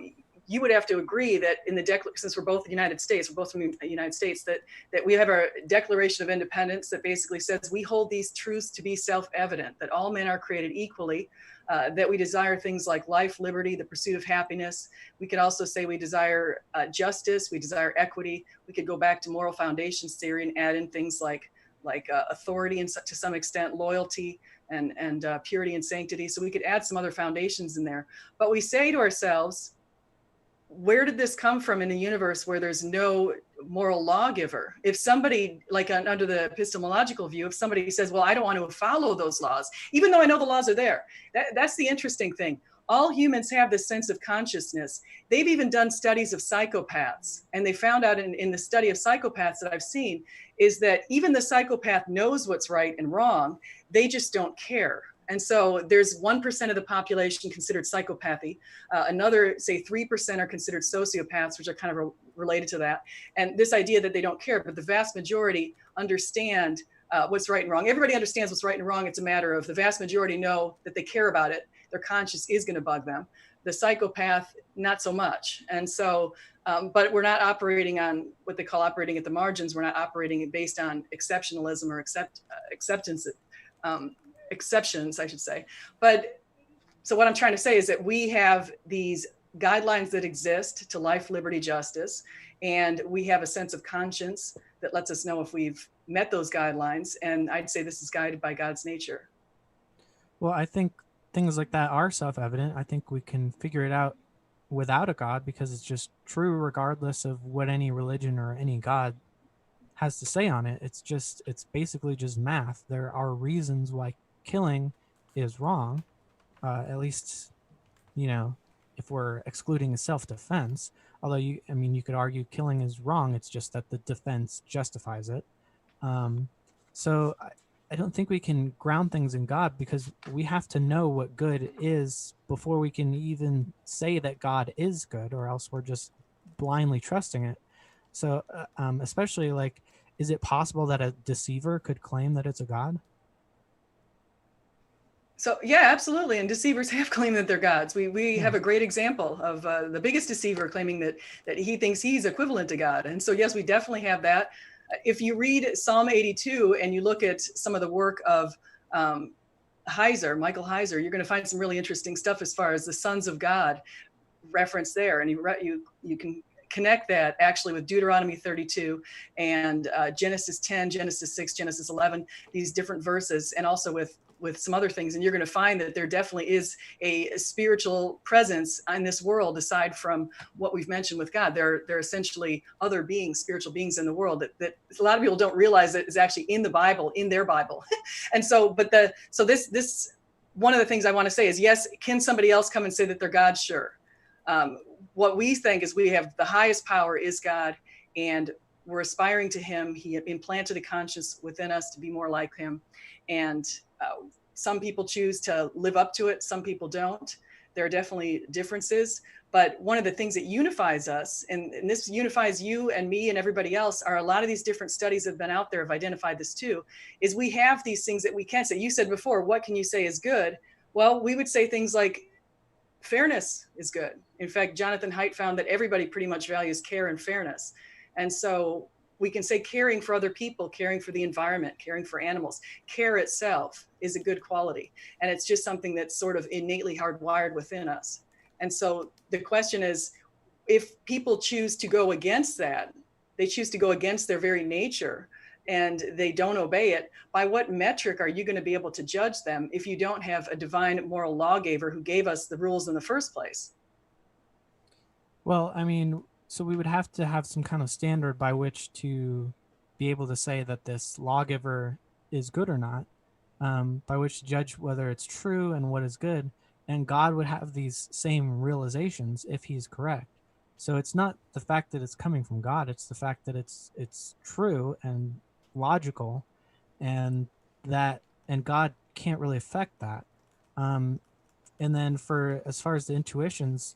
you would have to agree that in the since we're both in the United States, we're both from the United States, that we have a Declaration of Independence that basically says we hold these truths to be self-evident, that all men are created equally, that we desire things like life, liberty, the pursuit of happiness. We could also say we desire justice, we desire equity. We could go back to moral foundations theory and add in things like authority and to some extent, loyalty and purity and sanctity. So we could add some other foundations in there. But we say to ourselves, where did this come from in a universe where there's no moral lawgiver? If somebody, like under the epistemological view, if somebody says, well, I don't want to follow those laws, even though I know the laws are there, that's the interesting thing. All humans have this sense of consciousness. They've even done studies of psychopaths. And they found out in the study of psychopaths that I've seen is that even the psychopath knows what's right and wrong. They just don't care. And so there's 1% of the population considered psychopathy. Another, say 3% are considered sociopaths, which are kind of related to that. And this idea that they don't care, but the vast majority understand what's right and wrong. Everybody understands what's right and wrong. It's a matter of the vast majority know that they care about it. Their conscience is going to bug them. The psychopath, not so much. And so But we're not operating on what they call operating at the margins. We're not operating based on exceptionalism or acceptance, exceptions, I should say. But so what I'm trying to say is that we have these guidelines that exist to life, liberty, justice, and we have a sense of conscience that lets us know if we've met those guidelines. And I'd say this is guided by God's nature. Well, I think things like that are self-evident. I think we can figure it out without a God because it's just true regardless of what any religion or any God has to say on it. It's basically just math. There are reasons why killing is wrong, at least, if we're excluding self-defense. Although you could argue killing is wrong. It's just that the defense justifies it. So I don't think we can ground things in God because we have to know what good is before we can even say that God is good, or else we're just blindly trusting it. So especially is it possible that a deceiver could claim that it's a God? So yeah, absolutely. And deceivers have claimed that they're gods. We have a great example of the biggest deceiver claiming that he thinks he's equivalent to God. And so yes, we definitely have that. If you read Psalm 82 and you look at some of the work of Michael Heiser, you're going to find some really interesting stuff as far as the sons of God reference there. And you can connect that actually with Deuteronomy 32 and Genesis 10, Genesis 6, Genesis 11, these different verses, and also with some other things. And you're going to find that there definitely is a spiritual presence in this world aside from what we've mentioned with God. There are essentially other beings, spiritual beings in the world that a lot of people don't realize that is actually in the Bible, in their Bible. And so, this one of the things I want to say is, yes, can somebody else come and say that they're God? Sure. What we think is we have the highest power is God, and we're aspiring to him. He implanted a conscience within us to be more like him. And some people choose to live up to it. Some people don't. There are definitely differences. But one of the things that unifies us, and this unifies you and me and everybody else, are a lot of these different studies that have been out there have identified this too, is we have these things that we can say. You said before, what can you say is good? Well, we would say things like fairness is good. In fact, Jonathan Haidt found that everybody pretty much values care and fairness. And so we can say caring for other people, caring for the environment, caring for animals. Care itself is a good quality. And it's just something that's sort of innately hardwired within us. And so the question is, if people choose to go against that, they choose to go against their very nature, and they don't obey it, by what metric are you going to be able to judge them if you don't have a divine moral lawgiver who gave us the rules in the first place? Well, so we would have to have some kind of standard by which to be able to say that this lawgiver is good or not, by which to judge whether it's true and what is good. And God would have these same realizations if he's correct. So it's not the fact that it's coming from God, it's the fact that it's true and logical, and God can't really affect that. And then for as far as the intuitions,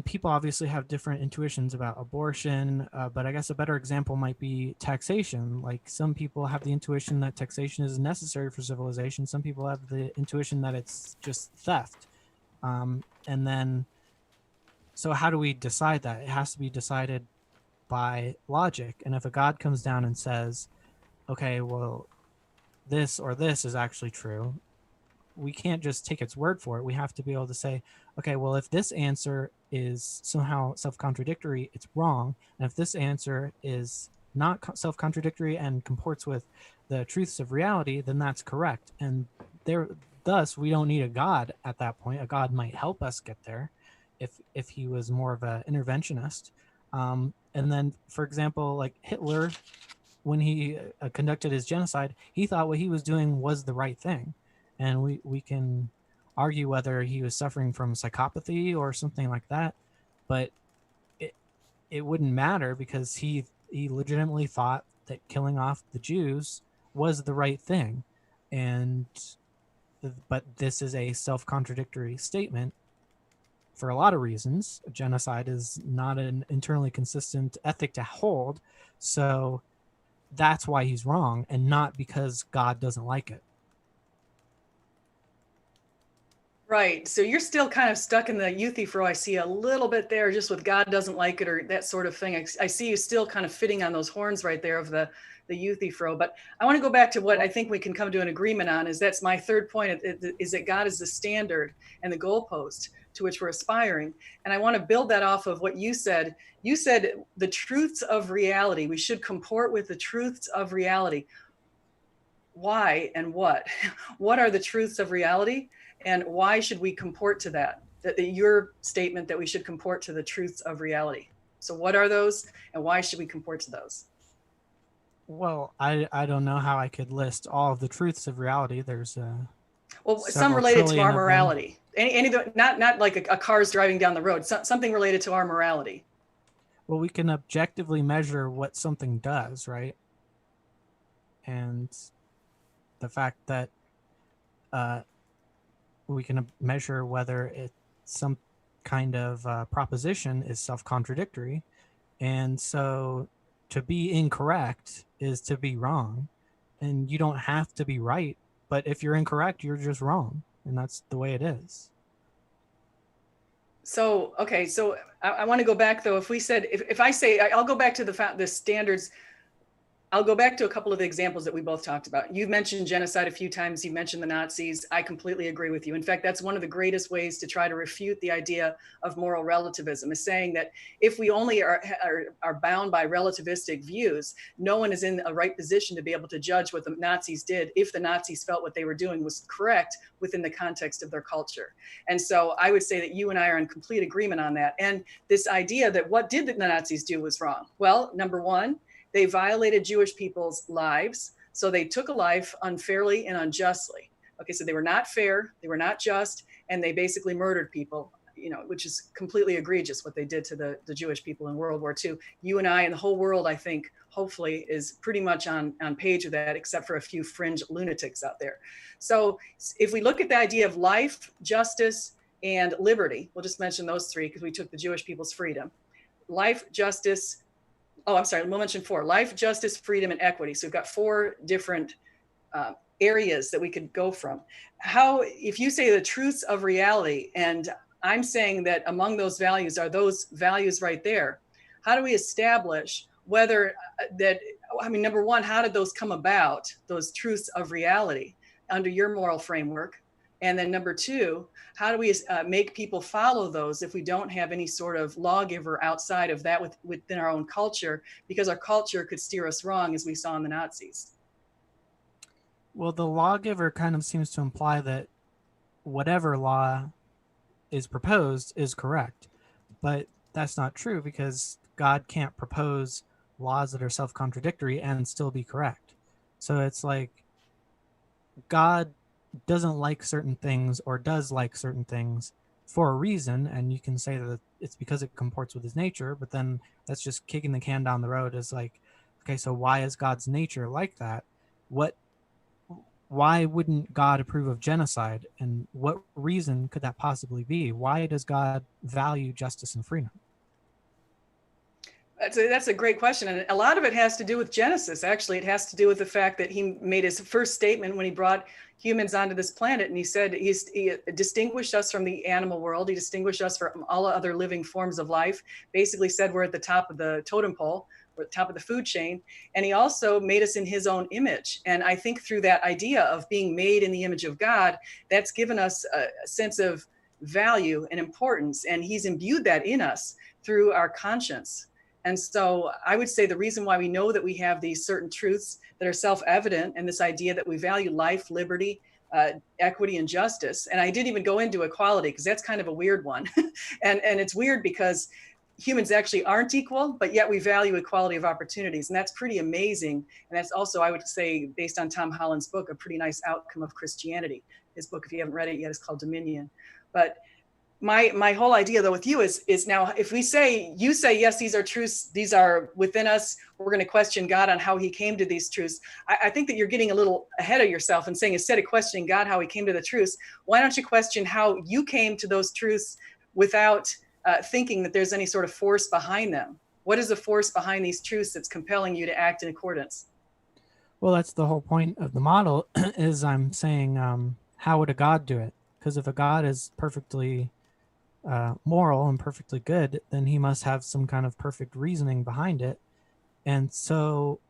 people obviously have different intuitions about abortion, but I guess a better example might be taxation. Like, some people have the intuition that taxation is necessary for civilization. Some people have the intuition that it's just theft. And then, so how do we decide that? It has to be decided by logic. And if a God comes down and says, okay, well, this or this is actually true, we can't just take its word for it. We have to be able to say, okay, well, if this answer is somehow self-contradictory, it's wrong. And if this answer is not self-contradictory and comports with the truths of reality, then that's correct. And thus, we don't need a God at that point. A God might help us get there if he was more of an interventionist. And then, for example, like Hitler, when he conducted his genocide, he thought what he was doing was the right thing. And we can argue whether he was suffering from psychopathy or something like that, but it wouldn't matter because he legitimately thought that killing off the Jews was the right thing. But this is a self-contradictory statement for a lot of reasons. Genocide is not an internally consistent ethic to hold, so that's why he's wrong, and not because God doesn't like it. Right. So you're still kind of stuck in the Euthyphro. I see a little bit there just with God doesn't like it or that sort of thing. I see you still kind of fitting on those horns right there of the Euthyphro. But I want to go back to what I think we can come to an agreement on is that's my third point is that God is the standard and the goalpost to which we're aspiring. And I want to build that off of what you said. You said the truths of reality. We should comport with the truths of reality. Why and what? What are the truths of reality? And why should we comport to that? Your statement that we should comport to the truths of reality. So what are those and why should we comport to those? Well, I don't know how I could list all of the truths of reality. There's Well, some several related to trillion our of them. morality. Not like a car's driving down the road, something related to our morality. Well, we can objectively measure what something does, right? And the fact that we can measure whether it's some kind of proposition is self-contradictory. And so to be incorrect is to be wrong. And you don't have to be right. But if you're incorrect, you're just wrong. And that's the way it is. So, okay. So I want to go back though. If we said, if I say, I'll go back to the standards. I'll go back to a couple of the examples that we both talked about. You've mentioned genocide a few times. You mentioned the Nazis. I completely agree with you. In fact, that's one of the greatest ways to try to refute the idea of moral relativism is saying that if we only are bound by relativistic views, no one is in a right position to be able to judge what the Nazis did if the Nazis felt what they were doing was correct within the context of their culture. And so I would say that you and I are in complete agreement on that. And this idea that what did the Nazis do was wrong? Well, number one, they violated Jewish people's lives. So they took a life unfairly and unjustly. Okay, so they were not fair, they were not just, and they basically murdered people, which is completely egregious what they did to the Jewish people in World War II. You and I and the whole world, I think, hopefully is pretty much on page with that, except for a few fringe lunatics out there. So if we look at the idea of life, justice, and liberty, we'll just mention those three because we took the Jewish people's freedom. Life, justice, I'm sorry, we'll mention four: life, justice, freedom, and equity. So we've got four different areas that we could go from. How, if you say the truths of reality, and I'm saying that among those values are those values right there, how do we establish whether number one, how did those come about, those truths of reality under your moral framework? And then number two, how do we make people follow those if we don't have any sort of lawgiver outside of that within our own culture, because our culture could steer us wrong as we saw in the Nazis? Well, the lawgiver kind of seems to imply that whatever law is proposed is correct. But that's not true because God can't propose laws that are self-contradictory and still be correct. So it's like God doesn't like certain things or does like certain things for a reason, and you can say that it's because it comports with his nature, but then that's just kicking the can down the road. Is like, okay, so why is God's nature like that? Why wouldn't God approve of genocide, and what reason could that possibly be? Why does God value justice and freedom? That's a great question. And a lot of it has to do with Genesis. Actually, it has to do with the fact that he made his first statement when he brought humans onto this planet. And he said he distinguished us from the animal world. He distinguished us from all other living forms of life. Basically said we're at the top of the totem pole, we're at the top of the food chain. And he also made us in his own image. And I think through that idea of being made in the image of God, that's given us a sense of value and importance. And he's imbued that in us through our conscience. And so I would say the reason why we know that we have these certain truths that are self-evident, and this idea that we value life, liberty, equity, and justice. And I didn't even go into equality because that's kind of a weird one. and it's weird because humans actually aren't equal, but yet we value equality of opportunities. And that's pretty amazing. And that's also, I would say, based on Tom Holland's book, a pretty nice outcome of Christianity. His book, if you haven't read it yet, is called Dominion. But my whole idea though with you is now, if you say yes, these are truths, these are within us, we're going to question God on how he came to these truths. I think that you're getting a little ahead of yourself and saying, instead of questioning God how he came to the truths, why don't you question how you came to those truths without thinking that there's any sort of force behind them? What is the force behind these truths that's compelling you to act in accordance? Well, that's the whole point of the model. Is I'm saying, how would a God do it? Because if a God is perfectly moral and perfectly good, then he must have some kind of perfect reasoning behind it. And so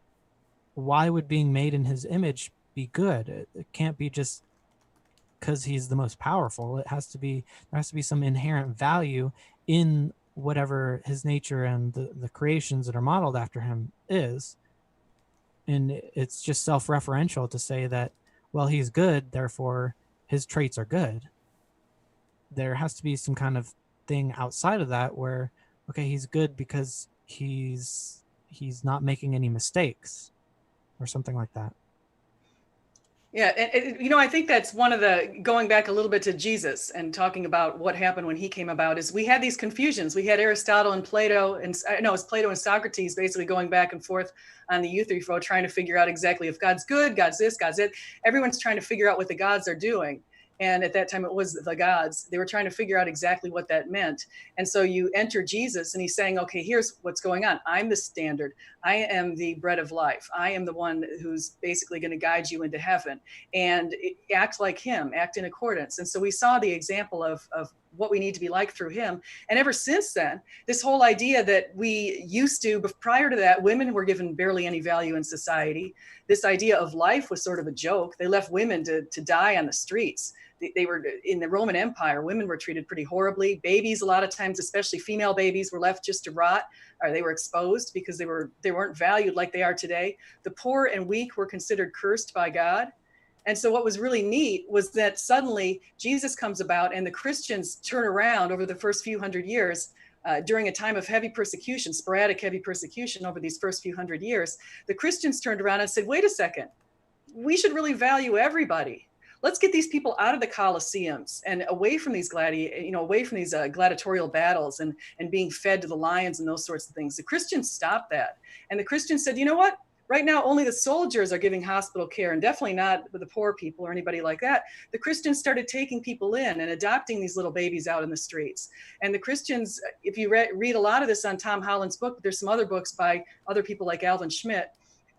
why would being made in his image be good? It can't be just because he's the most powerful. There has to be some inherent value in whatever his nature and the creations that are modeled after him is. And it's just self-referential to say that, well, he's good, therefore his traits are good. There has to be some kind of thing outside of that where, okay, he's good because he's not making any mistakes or something like that. Yeah, and I think that's one of the, going back a little bit to Jesus and talking about what happened when he came about, is we had these confusions. We had Aristotle and Plato, and no, it's Plato and Socrates basically going back and forth on the Euthyphro, trying to figure out exactly if God's good, God's this, God's it. Everyone's trying to figure out what the gods are doing. And at that time, it was the gods. They were trying to figure out exactly what that meant. And so you enter Jesus, and he's saying, okay, here's what's going on. I'm the standard. I am the bread of life. I am the one who's basically going to guide you into heaven. And act like him, act in accordance. And so we saw the example of what we need to be like through him. And ever since then, this whole idea that we used to, prior to that, women were given barely any value in society. This idea of life was sort of a joke. They left women to die on the streets. They were in the Roman Empire. Women were treated pretty horribly. Babies, a lot of times, especially female babies, were left just to rot, or they were exposed because they weren't valued like they are today. The poor and weak were considered cursed by God. And so what was really neat was that suddenly Jesus comes about, and the Christians turn around over the first few hundred years. During a time of heavy persecution, sporadic heavy persecution over these first few hundred years, the Christians turned around and said, wait a second, we should really value everybody. Let's get these people out of the Colosseums and away from these gladiatorial battles and being fed to the lions and those sorts of things. The Christians stopped that. And the Christians said, you know what? Right now, only the soldiers are giving hospital care, and definitely not the poor people or anybody like that. The Christians started taking people in and adopting these little babies out in the streets. And the Christians, if you read a lot of this on Tom Holland's book, but there's some other books by other people like Alvin Schmidt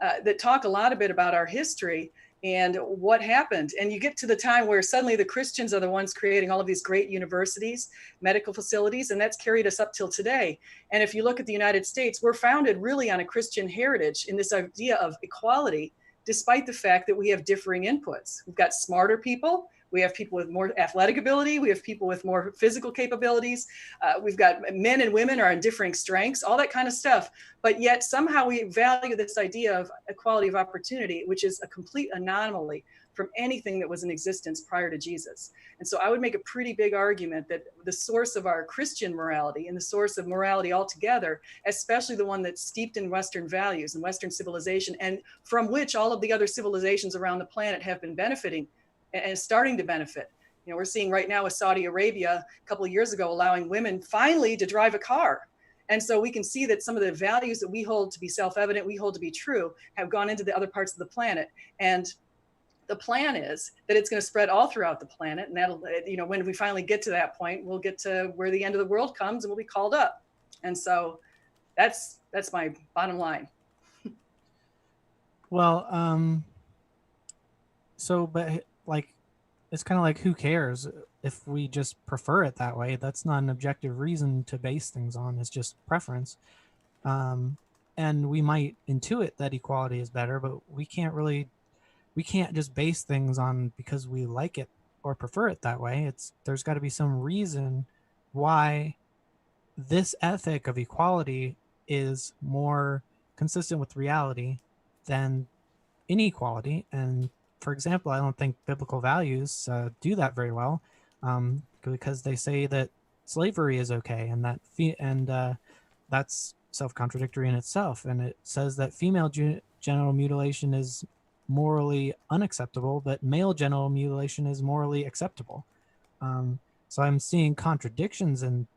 that talk a lot about our history and what happened. And you get to the time where suddenly the Christians are the ones creating all of these great universities, medical facilities, and that's carried us up till today. And if you look at the United States, we're founded really on a Christian heritage in this idea of equality, despite the fact that we have differing inputs. We've got smarter people. We have people with more athletic ability. We have people with more physical capabilities. We've got men and women are in differing strengths, all that kind of stuff. But yet somehow we value this idea of equality of opportunity, which is a complete anomaly from anything that was in existence prior to Jesus. And so I would make a pretty big argument that the source of our Christian morality and the source of morality altogether, especially the one that's steeped in Western values and Western civilization, and from which all of the other civilizations around the planet have been benefiting and starting to benefit. We're seeing right now with Saudi Arabia a couple of years ago allowing women finally to drive a car. And so we can see that some of the values that we hold to be self-evident, we hold to be true, have gone into the other parts of the planet. And the plan is that it's going to spread all throughout the planet. And that'll, when we finally get to that point, we'll get to where the end of the world comes and we'll be called up. And so that's my bottom line. Well, but like, it's kind of like, who cares if we just prefer it that way? That's not an objective reason to base things on. It's just preference. And we might intuit that equality is better, but we can't just base things on because we like it or prefer it that way. There's got to be some reason why this ethic of equality is more consistent with reality than inequality. And for example, I don't think biblical values do that very well, because they say that slavery is okay, and that's self-contradictory in itself. And it says that female genital mutilation is morally unacceptable, but male genital mutilation is morally acceptable. So I'm seeing contradictions in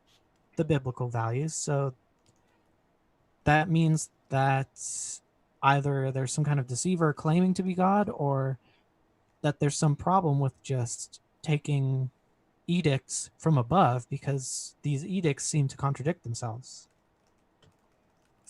the biblical values. So that means that either there's some kind of deceiver claiming to be God, or that there's some problem with just taking edicts from above, because these edicts seem to contradict themselves.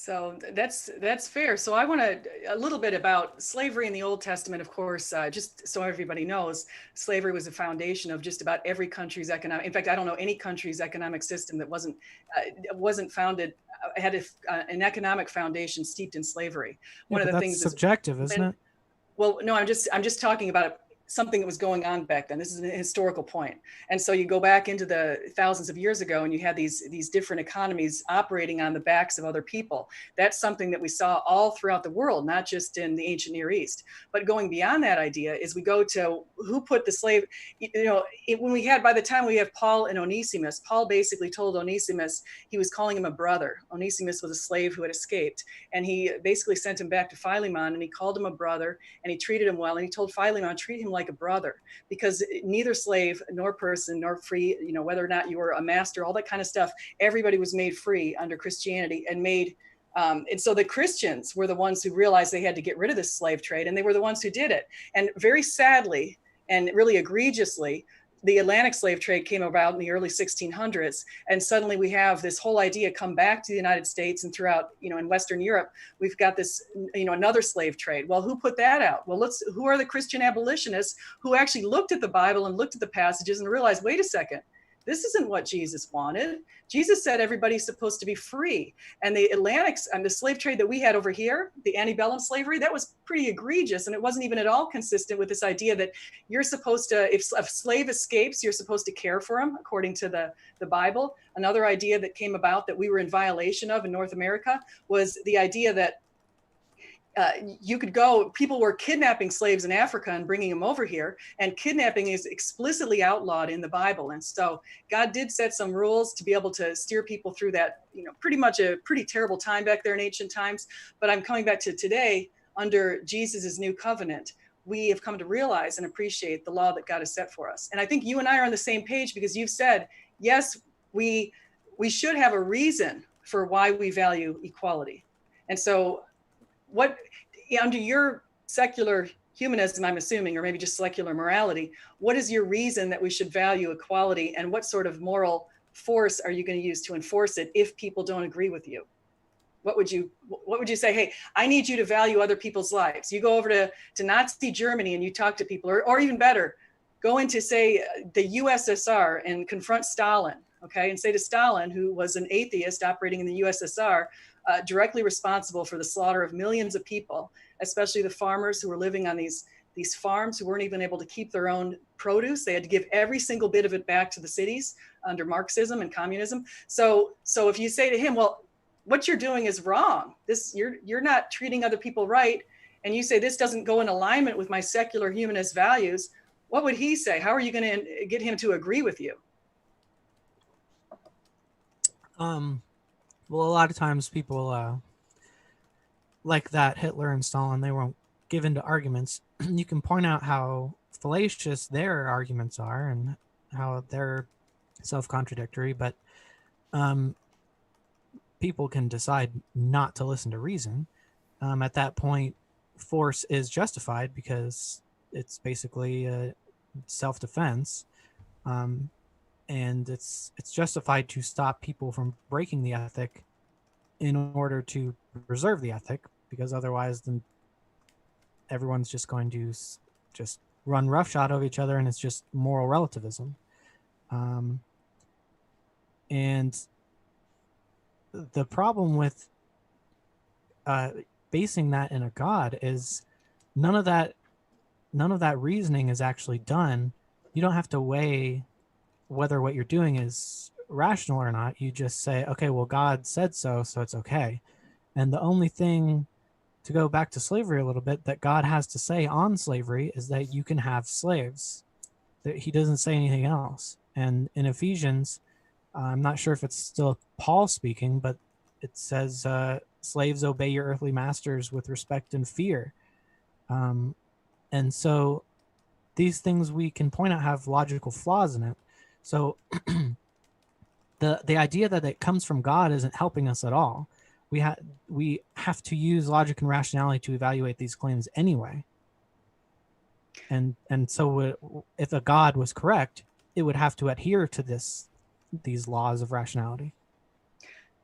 So that's fair. So I want a little bit about slavery in the Old Testament. Of course, just so everybody knows, slavery was the foundation of just about every country's economic. In fact, I don't know any country's economic system that wasn't founded had an economic foundation steeped in slavery. Yeah, One of but the that's things is subjective, isn't it? well, no, I'm just talking about something that was going on back then. This is an historical point. And so you go back into the thousands of years ago and you had these different economies operating on the backs of other people. That's something that we saw all throughout the world, not just in the ancient Near East. But going beyond that idea is we go to who put the slave, when we had, by the time we have Paul and Onesimus, Paul basically told Onesimus, he was calling him a brother. Onesimus was a slave who had escaped. And he basically sent him back to Philemon and he called him a brother and he treated him well. And he told Philemon, treat him like a brother, because neither slave nor person nor free, whether or not you were a master, all that kind of stuff, everybody was made free under Christianity and made. And so the Christians were the ones who realized they had to get rid of this slave trade, and they were the ones who did it. And very sadly and really egregiously, the Atlantic slave trade came about in the early 1600s, and suddenly we have this whole idea come back to the United States and throughout, in Western Europe, we've got this, another slave trade. Well, who put that out? Well, who are the Christian abolitionists who actually looked at the Bible and looked at the passages and realized, wait a second, this isn't what Jesus wanted. Jesus said everybody's supposed to be free. And the Atlantics and the slave trade that we had over here, the antebellum slavery, that was pretty egregious. And it wasn't even at all consistent with this idea that you're supposed to, if a slave escapes, you're supposed to care for him, according to the Bible. Another idea that came about that we were in violation of in North America was the idea that people were kidnapping slaves in Africa and bringing them over here, and kidnapping is explicitly outlawed in the Bible. And so God did set some rules to be able to steer people through that, pretty much a pretty terrible time back there in ancient times. But I'm coming back to today under Jesus's new covenant. We have come to realize and appreciate the law that God has set for us. And I think you and I are on the same page, because you've said, yes, we should have a reason for why we value equality. And so what, under your secular humanism, I'm assuming, or maybe just secular morality, what is your reason that we should value equality, and what sort of moral force are you going to use to enforce it if people don't agree with you? What would you say? Hey, I need you to value other people's lives. You go over to Nazi Germany and you talk to people, or even better, go into, say, the USSR and confront Stalin, okay, and say to Stalin, who was an atheist operating in the USSR, directly responsible for the slaughter of millions of people, especially the farmers who were living on these farms, who weren't even able to keep their own produce. They had to give every single bit of it back to the cities under Marxism and communism. So if you say to him, well, what you're doing is wrong, you're not treating other people right, and you say this doesn't go in alignment with my secular humanist values, what would he say? How are you going to get him to agree with you? Well, a lot of times people like that, Hitler and Stalin, they won't give into arguments. You can point out how fallacious their arguments are and how they're self-contradictory, but people can decide not to listen to reason. At that point, force is justified because it's basically self-defense. And it's justified to stop people from breaking the ethic in order to preserve the ethic, because otherwise then everyone's just going to just run roughshod over each other, and it's just moral relativism. And the problem with basing that in a God is none of that reasoning is actually done. You don't have to weigh whether what you're doing is rational or not. You just say, okay, well, God said so, so it's okay. And the only thing, to go back to slavery a little bit, that God has to say on slavery is that you can have slaves. That he doesn't say anything else. And in Ephesians, I'm not sure if it's still Paul speaking, but it says, slaves, obey your earthly masters with respect and fear. And so these things we can point out have logical flaws in it. So the idea that it comes from God isn't helping us at all. We have to use logic and rationality to evaluate these claims anyway. And so if a God was correct, it would have to adhere to these laws of rationality.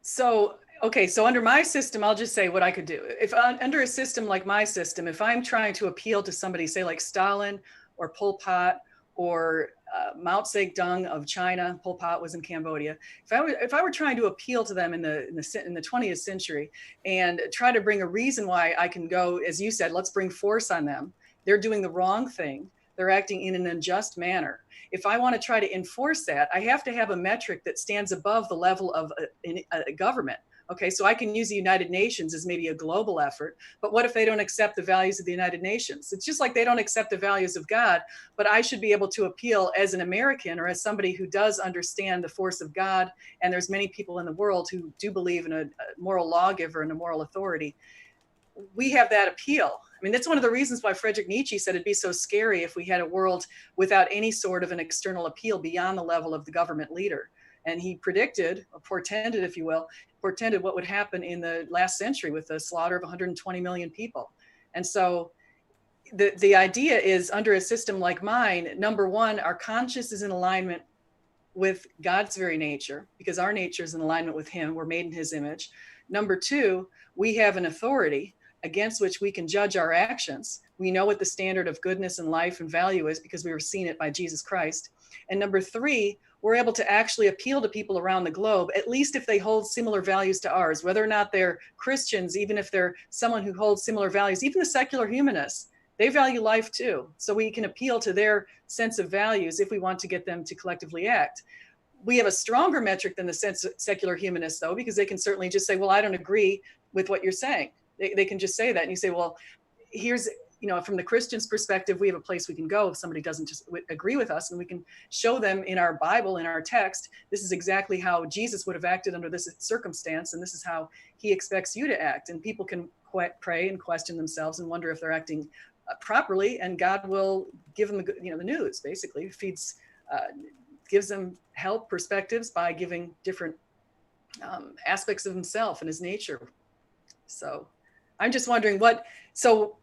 So Okay, so under my system, I'll just say what I could do. If under a system like my system, if I'm trying to appeal to somebody, say like Stalin or Pol Pot or Mao Zedong of China, Pol Pot was in Cambodia. If I were trying to appeal to them in the 20th century and try to bring a reason why I can go, as you said, let's bring force on them. They're doing the wrong thing. They're acting in an unjust manner. If I want to try to enforce that, I have to have a metric that stands above the level of a government. Okay, so I can use the United Nations as maybe a global effort, but what if they don't accept the values of the United Nations? It's just like they don't accept the values of God, but I should be able to appeal as an American or as somebody who does understand the force of God. And there's many people in the world who do believe in a moral lawgiver and a moral authority. We have that appeal. I mean, that's one of the reasons why Friedrich Nietzsche said it'd be so scary if we had a world without any sort of an external appeal beyond the level of the government leader. And he predicted, or portended, if you will, portended what would happen in the last century with the slaughter of 120 million people. And so the idea is, under a system like mine, number one, our conscience is in alignment with God's very nature, because our nature is in alignment with him. We're made in his image. Number two, we have an authority against which we can judge our actions. We know what the standard of goodness and life and value is because we were seen it by Jesus Christ. And number three, we're able to actually appeal to people around the globe, at least if they hold similar values to ours, whether or not they're Christians, even if they're someone who holds similar values, even the secular humanists, they value life too. So we can appeal to their sense of values if we want to get them to collectively act. We have a stronger metric than the secular humanists, though, because they can certainly just say, well, I don't agree with what you're saying. They can just say that. And you say, well, here's, from the Christian's perspective, we have a place we can go if somebody doesn't just agree with us, and we can show them in our Bible, in our text, this is exactly how Jesus would have acted under this circumstance, and this is how he expects you to act. And people can pray and question themselves and wonder if they're acting properly, and God will give them the news. Basically, gives them help, perspectives by giving different aspects of himself and his nature. So I'm just wondering so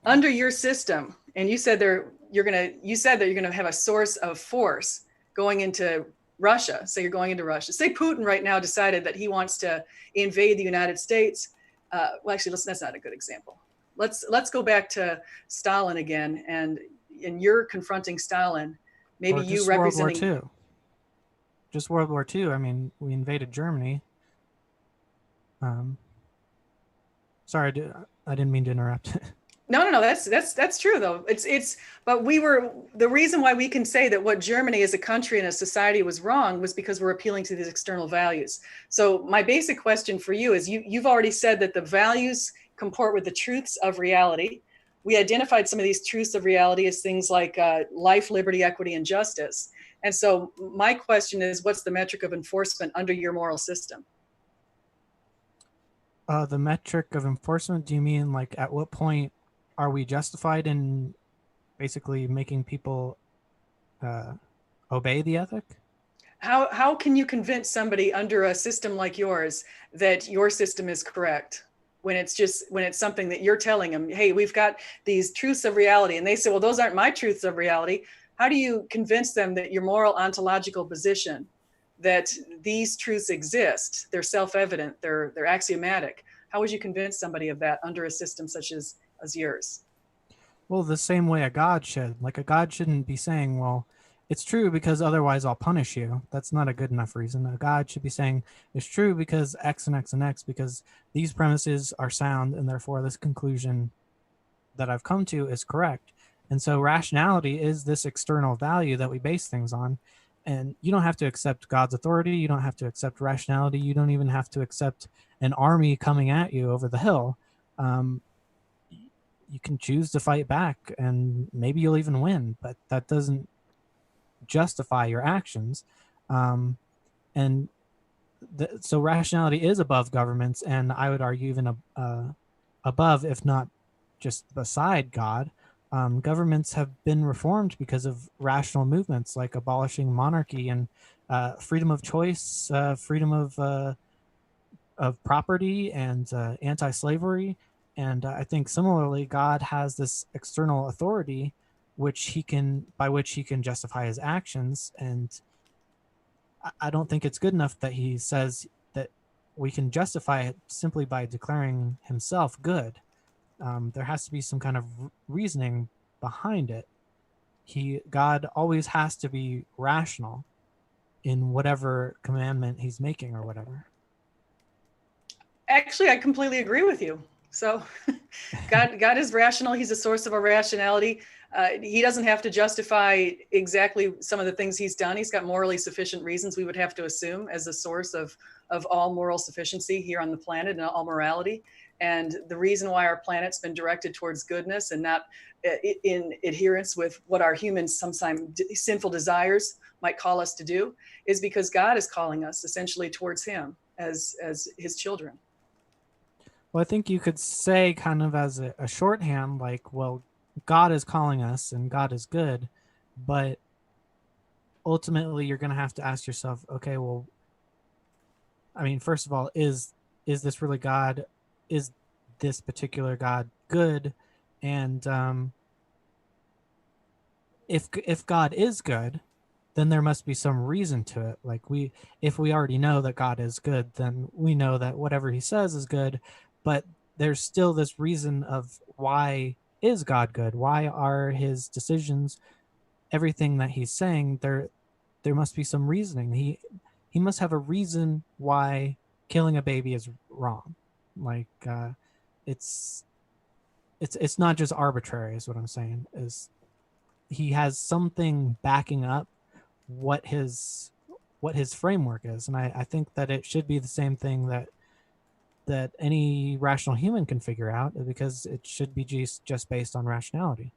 under your system, and you said that you're gonna have a source of force going into Russia. Say you're going into Russia. Say Putin right now decided that he wants to invade the United States. Well, actually, that's not a good example. Let's go back to Stalin again, and you're confronting Stalin. Maybe you representing World War II. Just World War II. I mean, we invaded Germany. Sorry, I didn't mean to interrupt. No. That's true though. But the reason why we can say that what Germany as a country and a society was wrong was because we're appealing to these external values. So my basic question for you is, you've already said that the values comport with the truths of reality. We identified some of these truths of reality as things like life, liberty, equity, and justice. And so my question is, what's the metric of enforcement under your moral system? The metric of enforcement, do you mean like at what point are we justified in basically making people obey the ethic? How can you convince somebody under a system like yours that your system is correct when it's something that you're telling them, hey, we've got these truths of reality, and they say, well, those aren't my truths of reality. How do you convince them that your moral ontological position, that these truths exist, they're self-evident, they're axiomatic? How would you convince somebody of that under a system such as yours? Well, the same way a God should. Like, a God shouldn't be saying, well, it's true because otherwise I'll punish you. That's not a good enough reason. A God should be saying it's true because X and X and X, because these premises are sound, and therefore this conclusion that I've come to is correct. And so rationality is this external value that we base things on. And you don't have to accept God's authority. You don't have to accept rationality. You don't even have to accept an army coming at you over the hill. You can choose to fight back, and maybe you'll even win, but that doesn't justify your actions. So rationality is above governments, and I would argue even above, if not just beside God. Governments have been reformed because of rational movements like abolishing monarchy and freedom of choice, freedom of property, and anti-slavery. And I think similarly, God has this external authority by which he can justify his actions. And I don't think it's good enough that he says that we can justify it simply by declaring himself good. There has to be some kind of reasoning behind it. God always has to be rational in whatever commandment he's making or whatever. Actually, I completely agree with you. So God is rational. He's a source of our rationality. He doesn't have to justify exactly some of the things he's done. He's got morally sufficient reasons, we would have to assume, as a source of all moral sufficiency here on the planet and all morality. And the reason why our planet's been directed towards goodness and not in adherence with what our humans sometimes sinful desires might call us to do is because God is calling us essentially towards him as his children. Well, I think you could say, kind of as a shorthand, like, well, God is calling us and God is good, but ultimately you're going to have to ask yourself, okay, well, I mean, first of all, is this really God? Is this particular God good? And if God is good, then there must be some reason to it. Like, if we already know that God is good, then we know that whatever he says is good, but there's still this reason of why is God good? Why are his decisions, everything that he's saying, there must be some reasoning. He must have a reason why killing a baby is wrong. Like, it's not just arbitrary, is what I'm saying. Is he has something backing up what his framework is, and I think that it should be the same thing that any rational human can figure out, because it should be just based on rationality.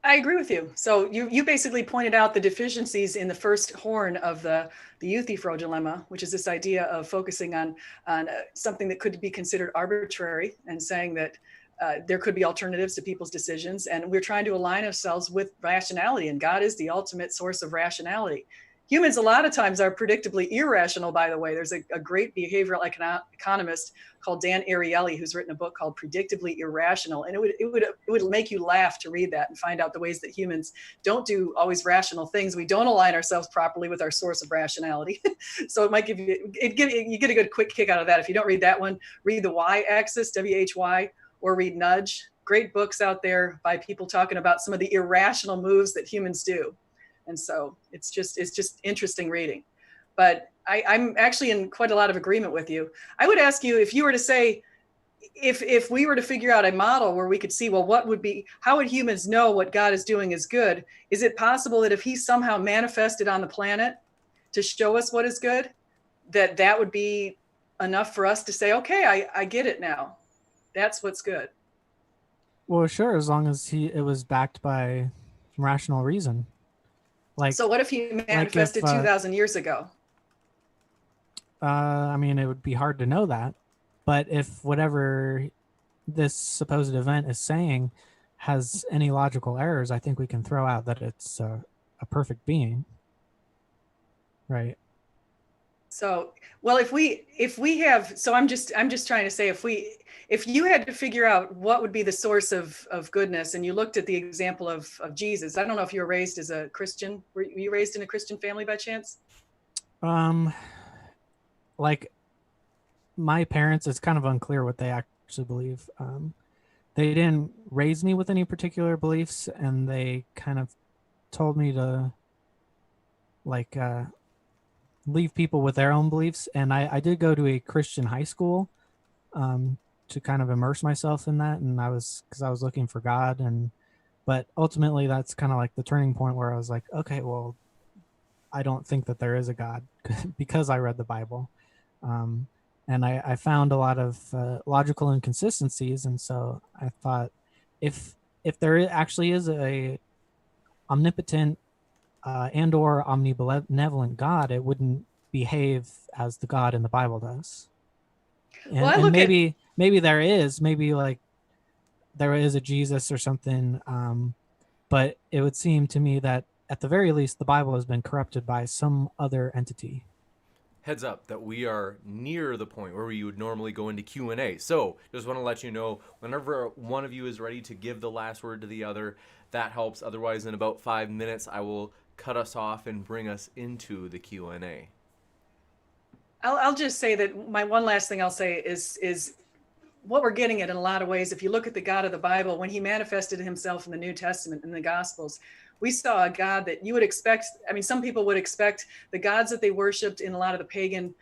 I agree with you. So you basically pointed out the deficiencies in the first horn of the Euthyphro dilemma, which is this idea of focusing on something that could be considered arbitrary and saying that there could be alternatives to people's decisions. And we're trying to align ourselves with rationality, and God is the ultimate source of rationality. Humans a lot of times are predictably irrational, by the way. There's a great behavioral economist called Dan Ariely who's written a book called Predictably Irrational. And it would make you laugh to read that and find out the ways that humans don't do always rational things. We don't align ourselves properly with our source of rationality. So it might you get a good quick kick out of that. If you don't read that one, read The Y-Axis, WHY, or read Nudge. Great books out there by people talking about some of the irrational moves that humans do. And so it's just interesting reading. But I'm actually in quite a lot of agreement with you. I would ask you, if you were to say, if we were to figure out a model where we could see, well, how would humans know what God is doing is good? Is it possible that if he somehow manifested on the planet to show us what is good, that would be enough for us to say, okay, I get it now. That's what's good. Well, sure, as long as it was backed by rational reason. So what if he manifested 2,000 years ago? I mean, it would be hard to know that. But if whatever this supposed event is saying has any logical errors, I think we can throw out that it's a perfect being. Right. So, well, if we have, so I'm just trying to say, if you had to figure out what would be the source of goodness, and you looked at the example of Jesus, I don't know if you were raised as a Christian. Were you raised in a Christian family by chance? Like, my parents, it's kind of unclear what they actually believe. They didn't raise me with any particular beliefs, and they kind of told me to, like, leave people with their own beliefs. And I did go to a Christian high school to kind of immerse myself in that, and because I was looking for God. But ultimately that's kind of like the turning point where I was like, okay, well, I don't think that there is a God because I read the Bible. And I found a lot of logical inconsistencies, and so I thought, if there actually is a omnipotent and or omnibenevolent God, it wouldn't behave as the God in the Bible does. And maybe there is, maybe like there is a Jesus or something, but it would seem to me that at the very least the Bible has been corrupted by some other entity. Heads up that we are near the point where we would normally go into Q&A. So just want to let you know, whenever one of you is ready to give the last word to the other, that helps. Otherwise, in about 5 minutes, I will cut us off and bring us into the Q&A. I'll just say that my one last thing I'll say is what we're getting at in a lot of ways. If you look at the God of the Bible, when he manifested himself in the New Testament and the Gospels, we saw a God that you would expect. I mean, some people would expect the gods that they worshiped in a lot of the pagan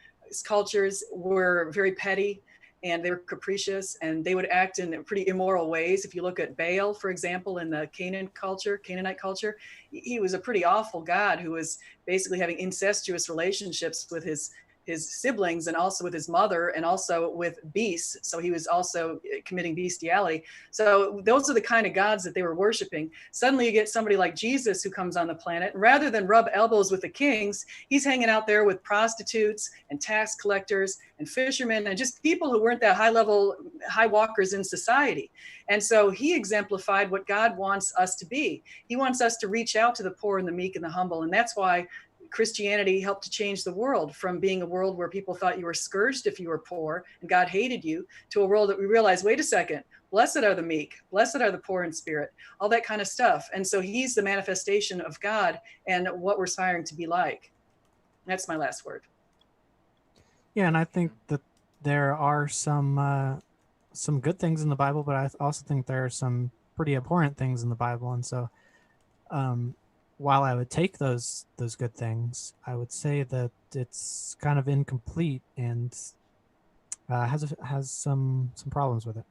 cultures were very petty and they were capricious and they would act in pretty immoral ways. If you look at Baal, for example, in the Canaanite culture, he was a pretty awful God who was basically having incestuous relationships with his siblings and also with his mother and also with beasts. So he was also committing bestiality. So those are the kind of gods that they were worshiping. Suddenly you get somebody like Jesus who comes on the planet. Rather than rub elbows with the kings, he's hanging out there with prostitutes and tax collectors and fishermen and just people who weren't that high walkers in society. And so he exemplified what God wants us to be. He wants us to reach out to the poor and the meek and the humble. And that's why Christianity helped to change the world from being a world where people thought you were scourged if you were poor and God hated you, to a world that we realized, wait a second, blessed are the meek, blessed are the poor in spirit, all that kind of stuff. And so he's the manifestation of God and what we're aspiring to be like. That's my last word. Yeah, and I think that there are some good things in the Bible, but I also think there are some pretty abhorrent things in the Bible. And so while I would take those good things, I would say that it's kind of incomplete and has some problems with it.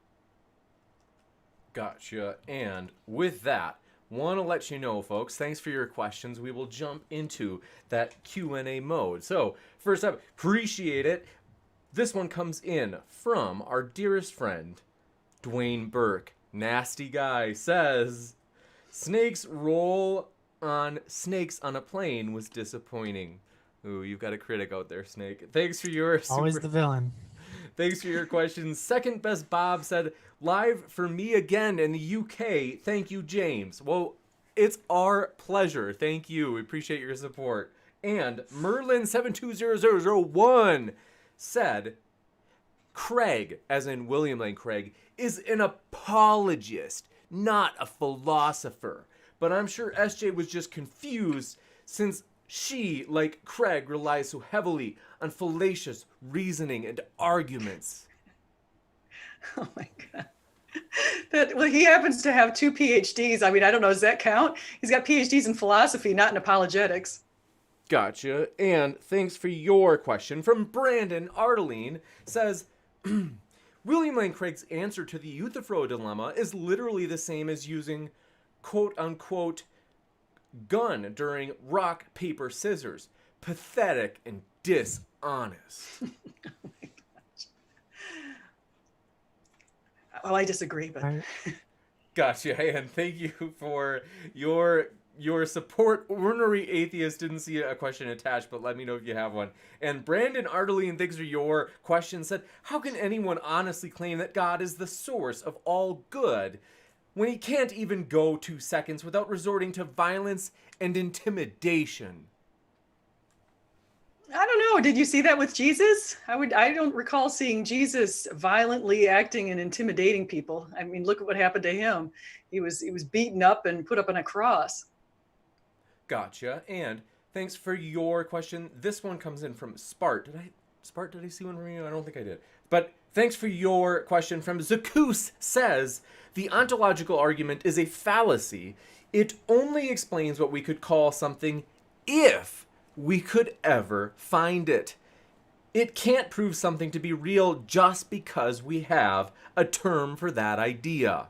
Gotcha. And with that, want to let you know, folks, thanks for your questions. We will jump into that Q&A mode. So first up, appreciate it. This one comes in from our dearest friend, Dwayne Burke. Nasty guy says, snakes on a plane was disappointing. Ooh, you've got a critic out there, Snake. Thanks for your always the villain. Thanks for your questions. Second best Bob said, live for me again in the UK. Thank you, James. Well, it's our pleasure. Thank you. We appreciate your support. And Merlin720001 said, Craig, as in William Lane Craig, is an apologist, not a philosopher. But I'm sure SJ was just confused since she, like Craig, relies so heavily on fallacious reasoning and arguments. Oh my God. Well, he happens to have 2 PhDs. I mean, I don't know, does that count? He's got PhDs in philosophy, not in apologetics. Gotcha. And thanks for your question from Brandon Ardeline says, William Lane Craig's answer to the Euthyphro dilemma is literally the same as using quote-unquote gun during rock, paper, scissors. Pathetic and dishonest. Oh my gosh. Well, I disagree, but... Gotcha, and thank you for your support. Ornery Atheist didn't see a question attached, but let me know if you have one. And Brandon Ardeline, thanks for your question, said, how can anyone honestly claim that God is the source of all good when he can't even go 2 seconds without resorting to violence and intimidation? I don't know. Did you see that with Jesus? I don't recall seeing Jesus violently acting and intimidating people. I mean, look at what happened to him. He was beaten up and put up on a cross. Gotcha. And thanks for your question. This one comes in from Spart. Did I see one from you? I don't think I did. But thanks for your question from Zakus says, the ontological argument is a fallacy. It only explains what we could call something if we could ever find it. It can't prove something to be real just because we have a term for that idea.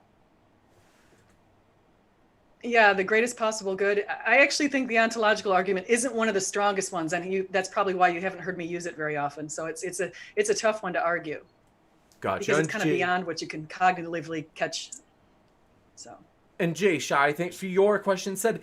Yeah, the greatest possible good. I actually think the ontological argument isn't one of the strongest ones, and that's probably why you haven't heard me use it very often. So it's a tough one to argue. Gotcha. Because it's kind of beyond what you can cognitively catch. So. And Jay Shy, thanks for your question, said,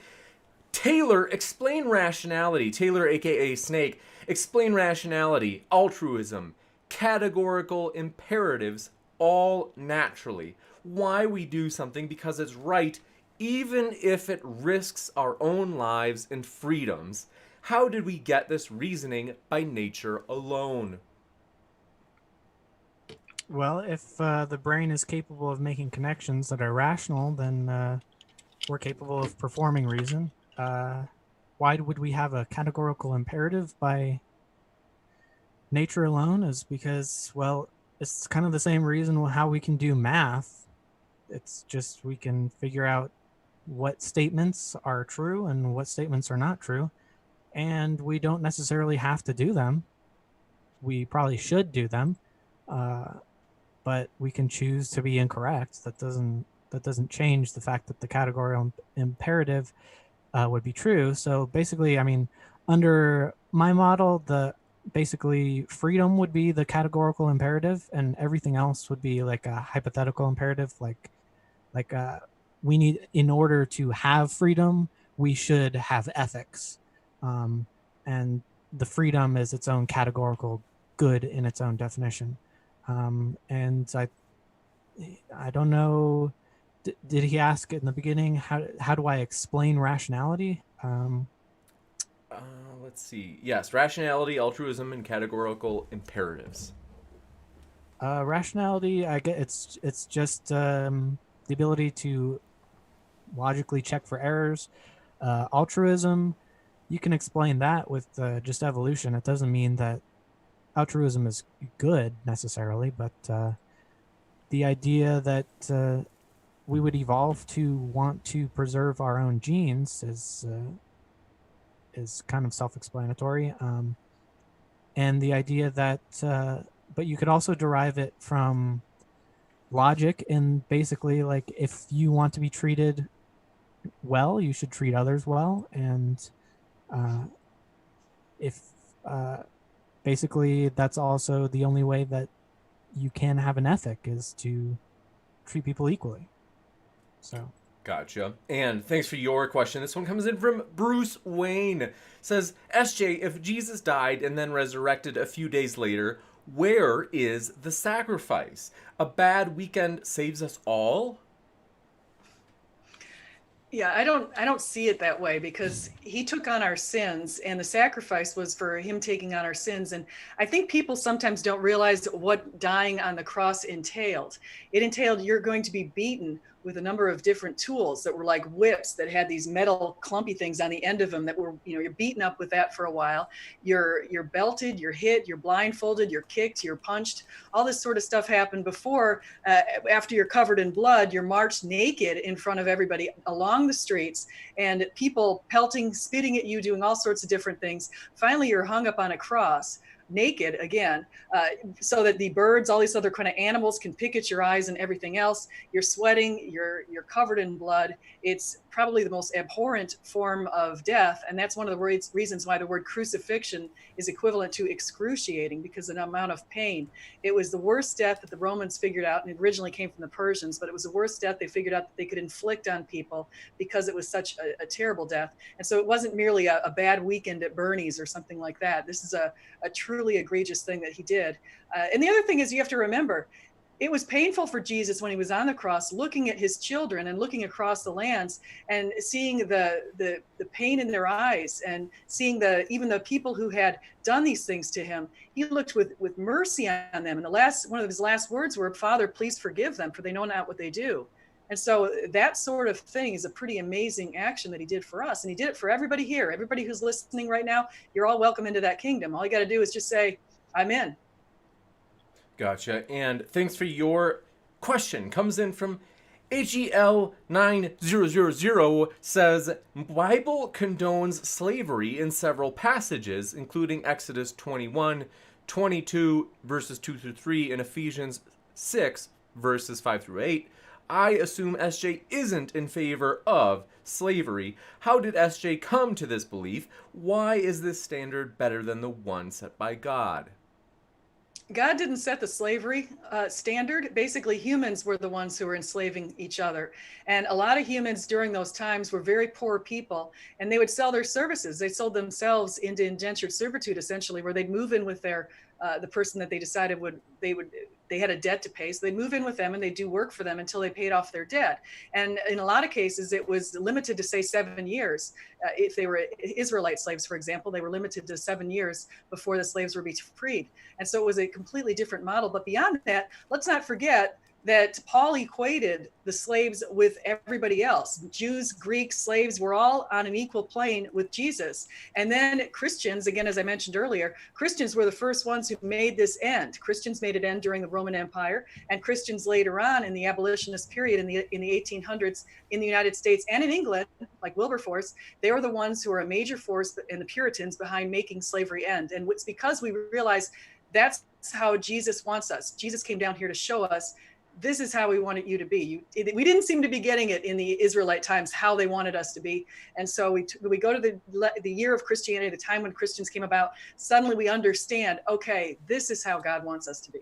Taylor, explain rationality. Taylor, aka Snake, explain rationality, altruism, categorical imperatives, all naturally. Why we do something because it's right, even if it risks our own lives and freedoms. How did we get this reasoning by nature alone? Well, if the brain is capable of making connections that are rational, then we're capable of performing reason. Why would we have a categorical imperative? By nature alone is because, well, it's kind of the same reason how we can do math. It's just we can figure out what statements are true and what statements are not true, and we don't necessarily have to do them. We probably should do them, uh, but we can choose to be incorrect. That doesn't change the fact that the categorical imperative would be true. So basically, I mean, under my model, the basically freedom would be the categorical imperative, and everything else would be like a hypothetical imperative. Like we need, in order to have freedom, we should have ethics, and the freedom is its own categorical good in its own definition. And I don't know. Did he ask in the beginning how do I explain rationality? Uh, let's see. Yes, rationality, altruism, and categorical imperatives. Rationality, I get it's just the ability to logically check for errors. Altruism, you can explain that with just evolution. It doesn't mean that altruism is good necessarily, but the idea that we would evolve to want to preserve our own genes is kind of self-explanatory. And the idea that, but you could also derive it from logic, and basically, like, if you want to be treated well, you should treat others well, and uh, if basically that's also the only way that you can have an ethic is to treat people equally. So Gotcha. And thanks for your question. This one comes in from Bruce Wayne. Says, SJ, if Jesus died and then resurrected a few days later, where is the sacrifice? A bad weekend saves us all? Yeah, I don't see it that way, because he took on our sins, and the sacrifice was for him taking on our sins. And I think people sometimes don't realize what dying on the cross entailed. It entailed you're going to be beaten with a number of different tools that were like whips that had these metal clumpy things on the end of them that were, you're beaten up with that for a while. You're belted, you're hit, you're blindfolded, you're kicked, you're punched. All this sort of stuff happened before. After you're covered in blood, you're marched naked in front of everybody along the streets, and people pelting, spitting at you, doing all sorts of different things. Finally, you're hung up on a cross, naked again, so that the birds, all these other kind of animals, can pick at your eyes and everything else. You're sweating, you're covered in blood. It's probably the most abhorrent form of death, and that's one of the reasons why the word crucifixion is equivalent to excruciating, because of the amount of pain. It was the worst death that the Romans figured out, and it originally came from the Persians, but it was the worst death they figured out that they could inflict on people, because it was such a terrible death. And so it wasn't merely a bad weekend at Bernie's or something like that. This is a truly egregious thing that he did. And the other thing is, you have to remember, it was painful for Jesus when he was on the cross, looking at his children and looking across the lands and seeing the pain in their eyes, and seeing even the people who had done these things to him. He looked with mercy on them. And one of his last words were, "Father, please forgive them, for they know not what they do." And so that sort of thing is a pretty amazing action that he did for us. And he did it for everybody here. Everybody who's listening right now, you're all welcome into that kingdom. All you got to do is just say, "I'm in." Gotcha. And thanks for your question. Comes in from HEL9000, says, Bible condones slavery in several passages, including Exodus 21, 22, verses 2 through 3, and Ephesians 6, verses 5 through 8. I assume SJ isn't in favor of slavery. How did SJ come to this belief? Why is this standard better than the one set by God? God didn't set the slavery standard. Basically, humans were the ones who were enslaving each other. And a lot of humans during those times were very poor people, and they would sell their services. They sold themselves into indentured servitude, essentially, where they'd move in with the person that they decided they had a debt to pay. So they'd move in with them and they'd do work for them until they paid off their debt. And in a lot of cases, it was limited to, say, 7 years. If they were Israelite slaves, for example, they were limited to 7 years before the slaves were freed. And so it was a completely different model. But beyond that, let's not forget, that Paul equated the slaves with everybody else. Jews, Greeks, slaves were all on an equal plane with Jesus. And then Christians, again, as I mentioned earlier, Christians were the first ones who made this end. Christians made it end during the Roman Empire, and Christians later on in the abolitionist period in the 1800s in the United States and in England, like Wilberforce, they were the ones who were a major force in the Puritans behind making slavery end. And it's because we realized that's how Jesus wants us. Jesus came down here to show us this is how we wanted you to be. We didn't seem to be getting it in the Israelite times, how they wanted us to be. And so we go to the year of Christianity, the time when Christians came about, suddenly we understand, okay, this is how God wants us to be.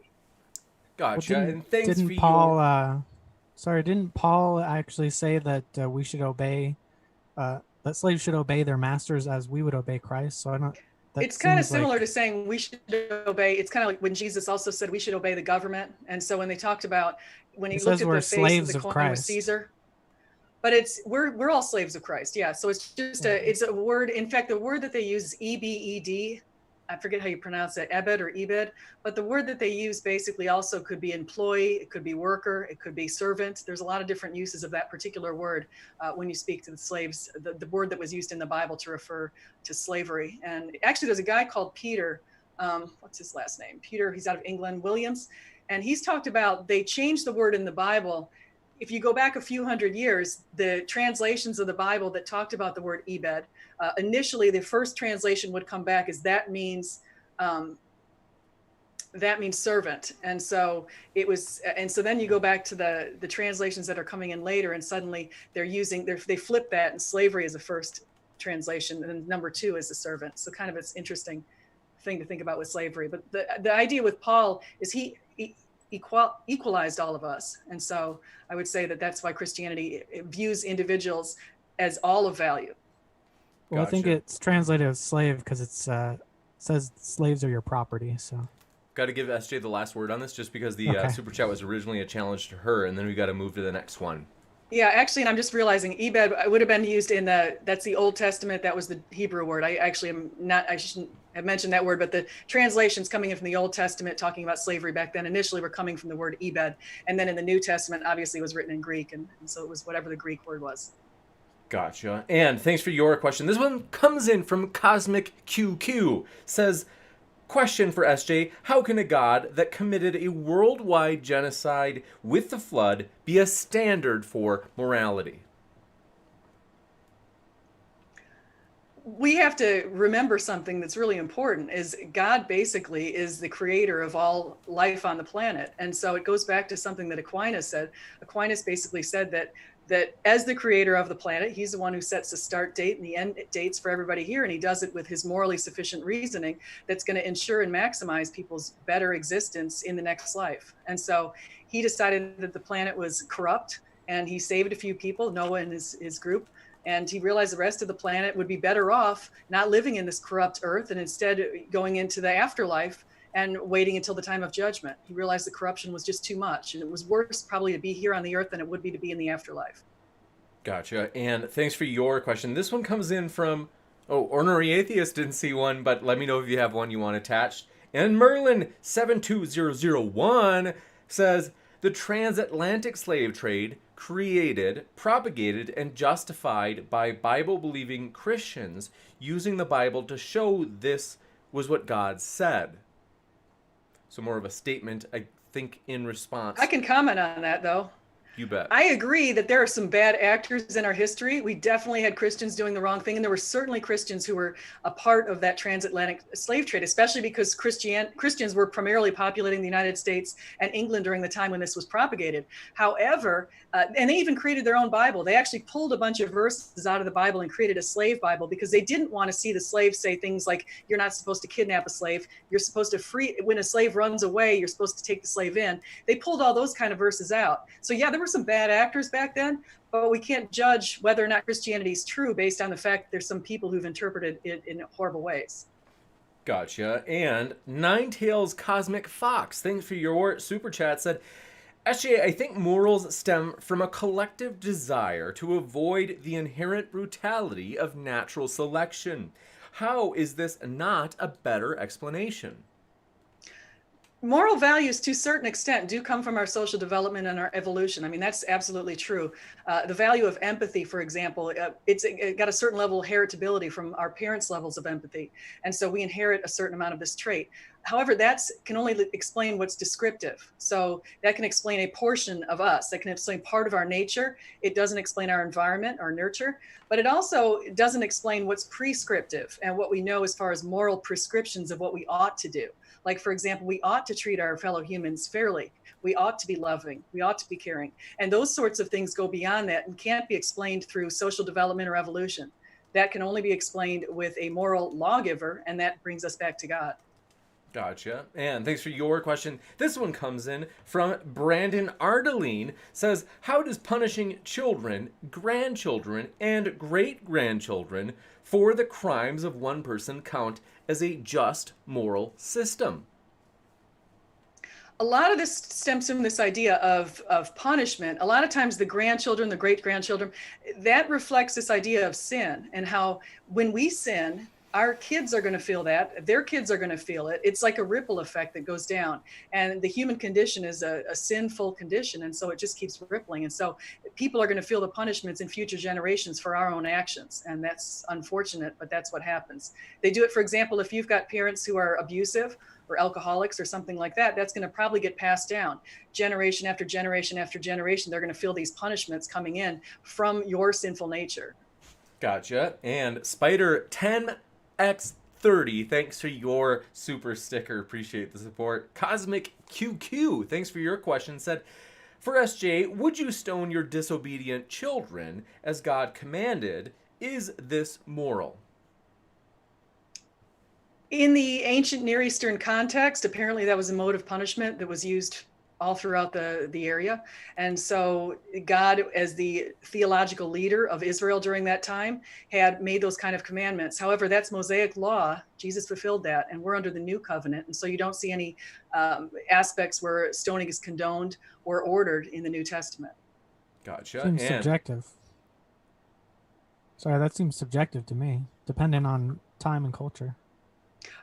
Gotcha. Well, and thanks didn't for Paul, didn't Paul actually say that we should obey, that slaves should obey their masters as we would obey Christ? So I don't. It's kind of similar to saying we should obey. It's kind of like when Jesus also said we should obey the government. And so when they talked about, when he looked at the face of the coin with Caesar, but we're all slaves of Christ. Yeah. So it's just it's a word. In fact, the word that they use is EBED. I forget how you pronounce it, ebed or ebed, but the word that they use basically also could be employee, it could be worker, it could be servant. There's a lot of different uses of that particular word when you speak to the slaves, the word that was used in the Bible to refer to slavery. And actually there's a guy called Peter, what's his last name? Peter, he's out of England, Williams. And he's talked about, they changed the word in the Bible. If you go back a few hundred years, the translations of the Bible that talked about the word ebed, initially the first translation would come back as that means servant. And so it was, and so then you go back to the translations that are coming in later, and suddenly they flip that, and slavery is the first translation, and then number 2 is the servant. So kind of it's interesting thing to think about with slavery. But the idea with Paul is he equalized all of us. And so I would say that that's why Christianity views individuals as all of value. Well, gotcha. I think it's translated as slave because it says slaves are your property. So got to give SJ the last word on this, just because the super chat was originally a challenge to her, and then we got to move to the next one. Yeah, actually, and I'm just realizing ebed would have been used in that's the Old Testament. That was the Hebrew word. I shouldn't have mentioned that word, but the translations coming in from the Old Testament talking about slavery back then initially were coming from the word ebed. And then in the New Testament, obviously, it was written in Greek. And so it was whatever the Greek word was. Gotcha. And thanks for your question. This one comes in from Cosmic QQ. Says, question for SJ, how can a God that committed a worldwide genocide with the flood be a standard for morality? We have to remember something that's really important, is God basically is the creator of all life on the planet. And so it goes back to something that Aquinas said. Aquinas basically said that as the creator of the planet, he's the one who sets the start date and the end dates for everybody here. And he does it with his morally sufficient reasoning that's going to ensure and maximize people's better existence in the next life. And so he decided that the planet was corrupt, and he saved a few people, Noah and his group. And he realized the rest of the planet would be better off not living in this corrupt earth and instead going into the afterlife and waiting until the time of judgment. He realized the corruption was just too much, and it was worse probably to be here on the earth than it would be to be in the afterlife. Gotcha. And thanks for your question. This one comes in from, Ornery Atheist didn't see one, but let me know if you have one you want attached. And Merlin72001 says, the transatlantic slave trade created, propagated, and justified by Bible-believing Christians using the Bible to show this was what God said. So more of a statement, I think, in response. I can comment on that, though. You bet. I agree that there are some bad actors in our history. We definitely had Christians doing the wrong thing. And there were certainly Christians who were a part of that transatlantic slave trade, especially because Christians were primarily populating the United States and England during the time when this was propagated. However, and they even created their own Bible. They actually pulled a bunch of verses out of the Bible and created a slave Bible because they didn't want to see the slave say things like, you're not supposed to kidnap a slave. You're supposed to when a slave runs away, you're supposed to take the slave in. They pulled all those kind of verses out. So yeah, there were some bad actors back then, but we can't judge whether or not Christianity is true based on the fact that there's some people who've interpreted it in horrible ways. Gotcha. And Ninetails Cosmic Fox, thanks for your super chat, said, SJ, I think morals stem from a collective desire to avoid the inherent brutality of natural selection. How is this not a better explanation? Moral values, to a certain extent, do come from our social development and our evolution. I mean, that's absolutely true. The value of empathy, for example, it got a certain level of heritability from our parents' levels of empathy. And so we inherit a certain amount of this trait. However, that can only explain what's descriptive. So that can explain a portion of us, that can explain part of our nature. It doesn't explain our environment, our nurture, but it also doesn't explain what's prescriptive and what we know as far as moral prescriptions of what we ought to do. Like, for example, we ought to treat our fellow humans fairly. We ought to be loving. We ought to be caring. And those sorts of things go beyond that and can't be explained through social development or evolution. That can only be explained with a moral lawgiver, and that brings us back to God. Gotcha. And thanks for your question. This one comes in from Brandon Ardeline. Says, how does punishing children, grandchildren, and great-grandchildren for the crimes of one person count as a just moral system? A lot of this stems from this idea of punishment. A lot of times the grandchildren, the great-grandchildren, that reflects this idea of sin and how when we sin, our kids are going to feel that. Their kids are going to feel it. It's like a ripple effect that goes down. And the human condition is a sinful condition. And so it just keeps rippling. And so people are going to feel the punishments in future generations for our own actions. And that's unfortunate, but that's what happens. They do it, for example, if you've got parents who are abusive or alcoholics or something like that, that's going to probably get passed down generation after generation after generation. They're going to feel these punishments coming in from your sinful nature. Gotcha. And Spider 10x30, thanks for your super sticker. Appreciate the support. Cosmic QQ, thanks for your question. Said, for SJ, would you stone your disobedient children as God commanded? Is this moral? In the ancient Near Eastern context, apparently that was a mode of punishment that was used all throughout the area. And so God, as the theological leader of Israel during that time, had made those kind of commandments. However, that's Mosaic law. Jesus fulfilled that, and we're under the new covenant. And so you don't see any aspects where stoning is condoned or ordered in the New Testament. Gotcha. Seems subjective. Sorry, that seems subjective to me, depending on time and culture.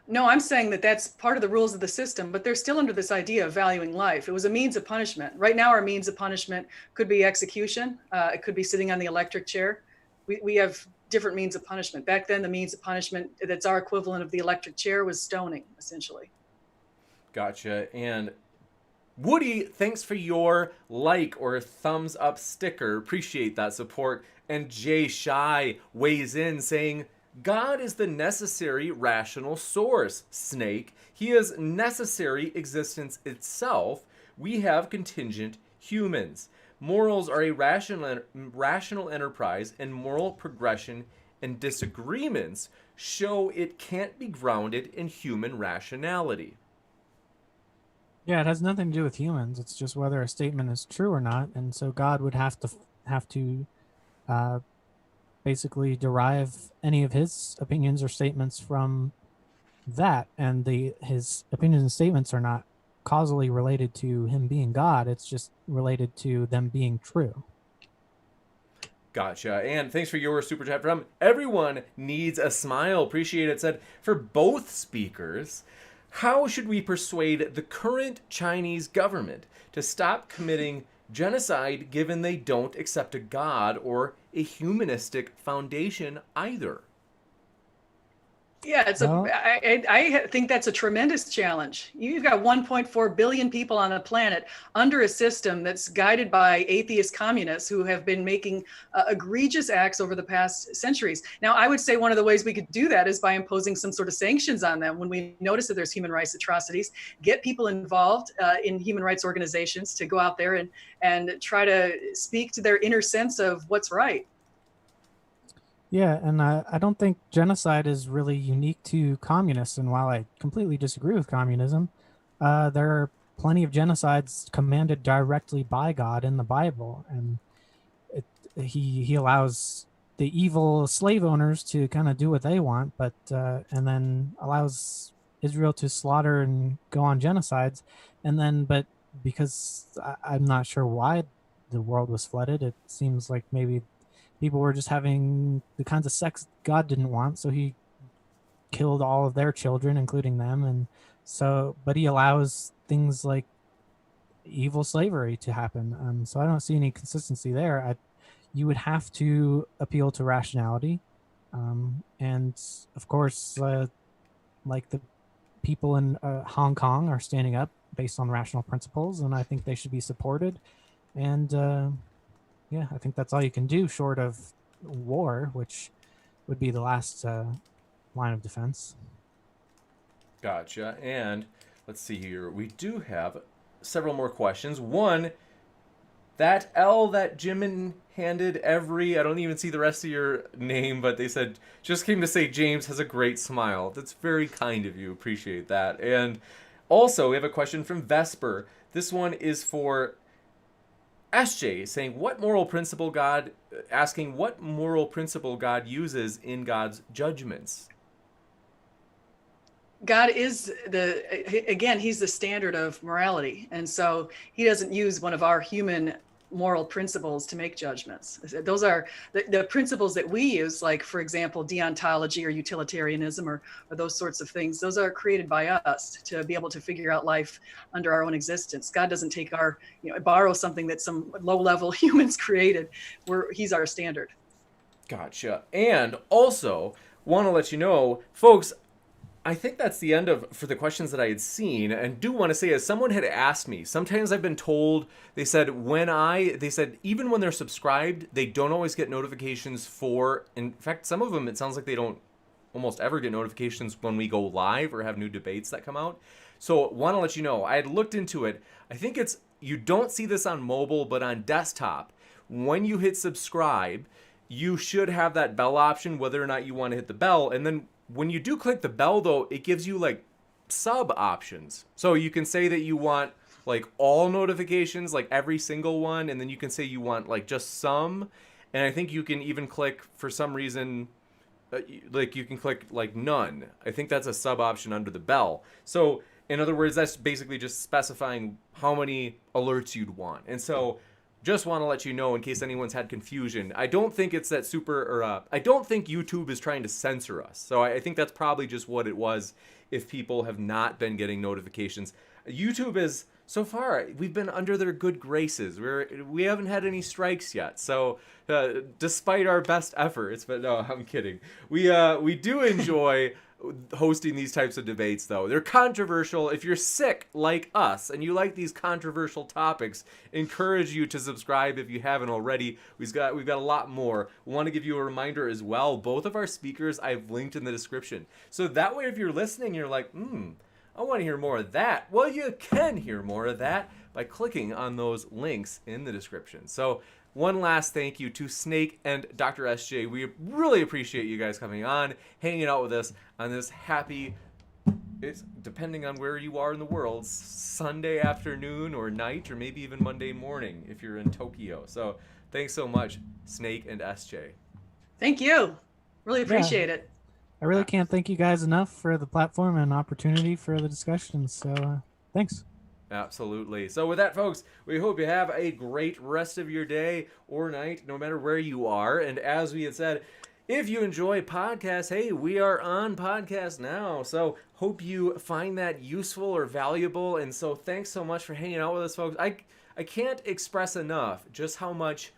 No, I'm saying that that's part of the rules of the system, but they're still under this idea of valuing life. It was a means of punishment. Right now, our means of punishment could be execution. It could be sitting on the electric chair. We have different means of punishment. Back then, the means of punishment that's our equivalent of the electric chair was stoning, essentially. Gotcha. And Woody, thanks for your like or thumbs up sticker. Appreciate that support. And Jay Shy weighs in saying, God is the necessary rational source, Snake. He is necessary existence itself. We have contingent humans. Morals are a rational enterprise, and moral progression and disagreements show it can't be grounded in human rationality. Yeah, it has nothing to do with humans. It's just whether a statement is true or not, and so God would have to basically derive any of his opinions or statements from that, and his opinions and statements are not causally related to him being God. It's just related to them being true. Gotcha. And thanks for your super chat from Everyone Needs a Smile. Appreciate it. Said, for both speakers, how should we persuade the current Chinese government to stop committing genocide given they don't accept a God or a humanistic foundation either? Yeah, I think that's a tremendous challenge. You've got 1.4 billion people on the planet under a system that's guided by atheist communists who have been making egregious acts over the past centuries. Now, I would say one of the ways we could do that is by imposing some sort of sanctions on them when we notice that there's human rights atrocities, get people involved in human rights organizations to go out there and try to speak to their inner sense of what's right. Yeah, and I don't think genocide is really unique to communists. And while I completely disagree with communism, there are plenty of genocides commanded directly by God in the Bible, and he allows the evil slave owners to kind of do what they want, but and then allows Israel to slaughter and go on genocides, but because I'm not sure why the world was flooded, it seems like maybe people were just having the kinds of sex God didn't want, so he killed all of their children, including them, and So, but he allows things like evil slavery to happen. So I don't see any consistency there. You would have to appeal to rationality, and of course, like the people in Hong Kong are standing up based on rational principles, and I think they should be supported. And yeah, I think that's all you can do short of war, which would be the last line of defense. Gotcha. And let's see here. We do have several more questions. One, that L that Jimin handed I don't even see the rest of your name, but they said, just came to say James has a great smile. That's very kind of you. Appreciate that. And also, we have a question from Vesper. This one is for SJ, saying, asking what moral principle God uses in God's judgments. God is he's the standard of morality. And so he doesn't use one of our human moral principles to make judgments. Those are the principles that we use, like, for example, deontology or utilitarianism or those sorts of things. Those are created by us to be able to figure out life under our own existence. God doesn't take borrow something that some low-level humans created. He's our standard. Gotcha. And also, want to let you know, folks, I think that's the end for the questions that I had seen, and do want to say, as someone had asked me, sometimes I've been told, they said even when they're subscribed, they don't always get notifications in fact, some of them, it sounds like they don't almost ever get notifications when we go live or have new debates that come out. So want to let you know, I had looked into it. I think you don't see this on mobile, but on desktop, when you hit subscribe, you should have that bell option, whether or not you want to hit the bell, and then when you do click the bell, though, it gives you like sub options. So you can say that you want like all notifications, like every single one, and then you can say you want like just some. And I think you can even click, for some reason, like you can click like none. I think that's a sub option under the bell. So in other words, that's basically just specifying how many alerts you'd want. And so just want to let you know, in case anyone's had confusion, I don't think it's that I don't think YouTube is trying to censor us. So I think that's probably just what it was if people have not been getting notifications. YouTube is, so far, we've been under their good graces. We haven't had any strikes yet. So despite our best efforts, but no, I'm kidding. We do enjoy hosting these types of debates, though. They're controversial. If you're sick like us and you like these controversial topics, encourage you to subscribe if you haven't already. We've got a lot more. We want to give you a reminder as well. Both of our speakers I've linked in the description. So that way, if you're listening, you're like, I want to hear more of that. Well, you can hear more of that by clicking on those links in the description. So one last thank you to Snake and Dr. SJ. We really appreciate you guys coming on, hanging out with us on this it's depending on where you are in the world, Sunday afternoon or night, or maybe even Monday morning if you're in Tokyo. So thanks so much, Snake and SJ. Thank you. Really appreciate it. I really can't thank you guys enough for the platform and opportunity for the discussion. So thanks. Absolutely. So with that, folks, we hope you have a great rest of your day or night, no matter where you are. And as we had said, if you enjoy podcasts, hey, we are on podcast now. So hope you find that useful or valuable. And so thanks so much for hanging out with us, folks. I can't express enough just how much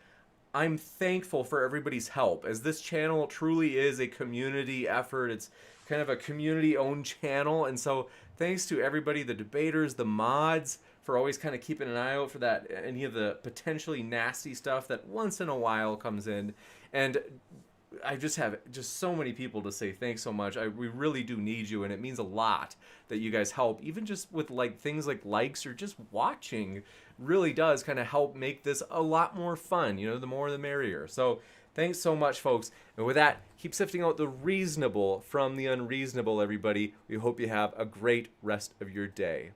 I'm thankful for everybody's help, as this channel truly is a community effort. It's kind of a community-owned channel. And so thanks to everybody, the debaters, the mods, for always kind of keeping an eye out for that, any of the potentially nasty stuff that once in a while comes in. And I just have so many people to say thanks so much. We really do need you, and it means a lot that you guys help, even just with like things like likes or just watching. Really does kind of help make this a lot more fun. The more the merrier. So thanks so much, folks. And with that, keep sifting out the reasonable from the unreasonable, everybody. We hope you have a great rest of your day.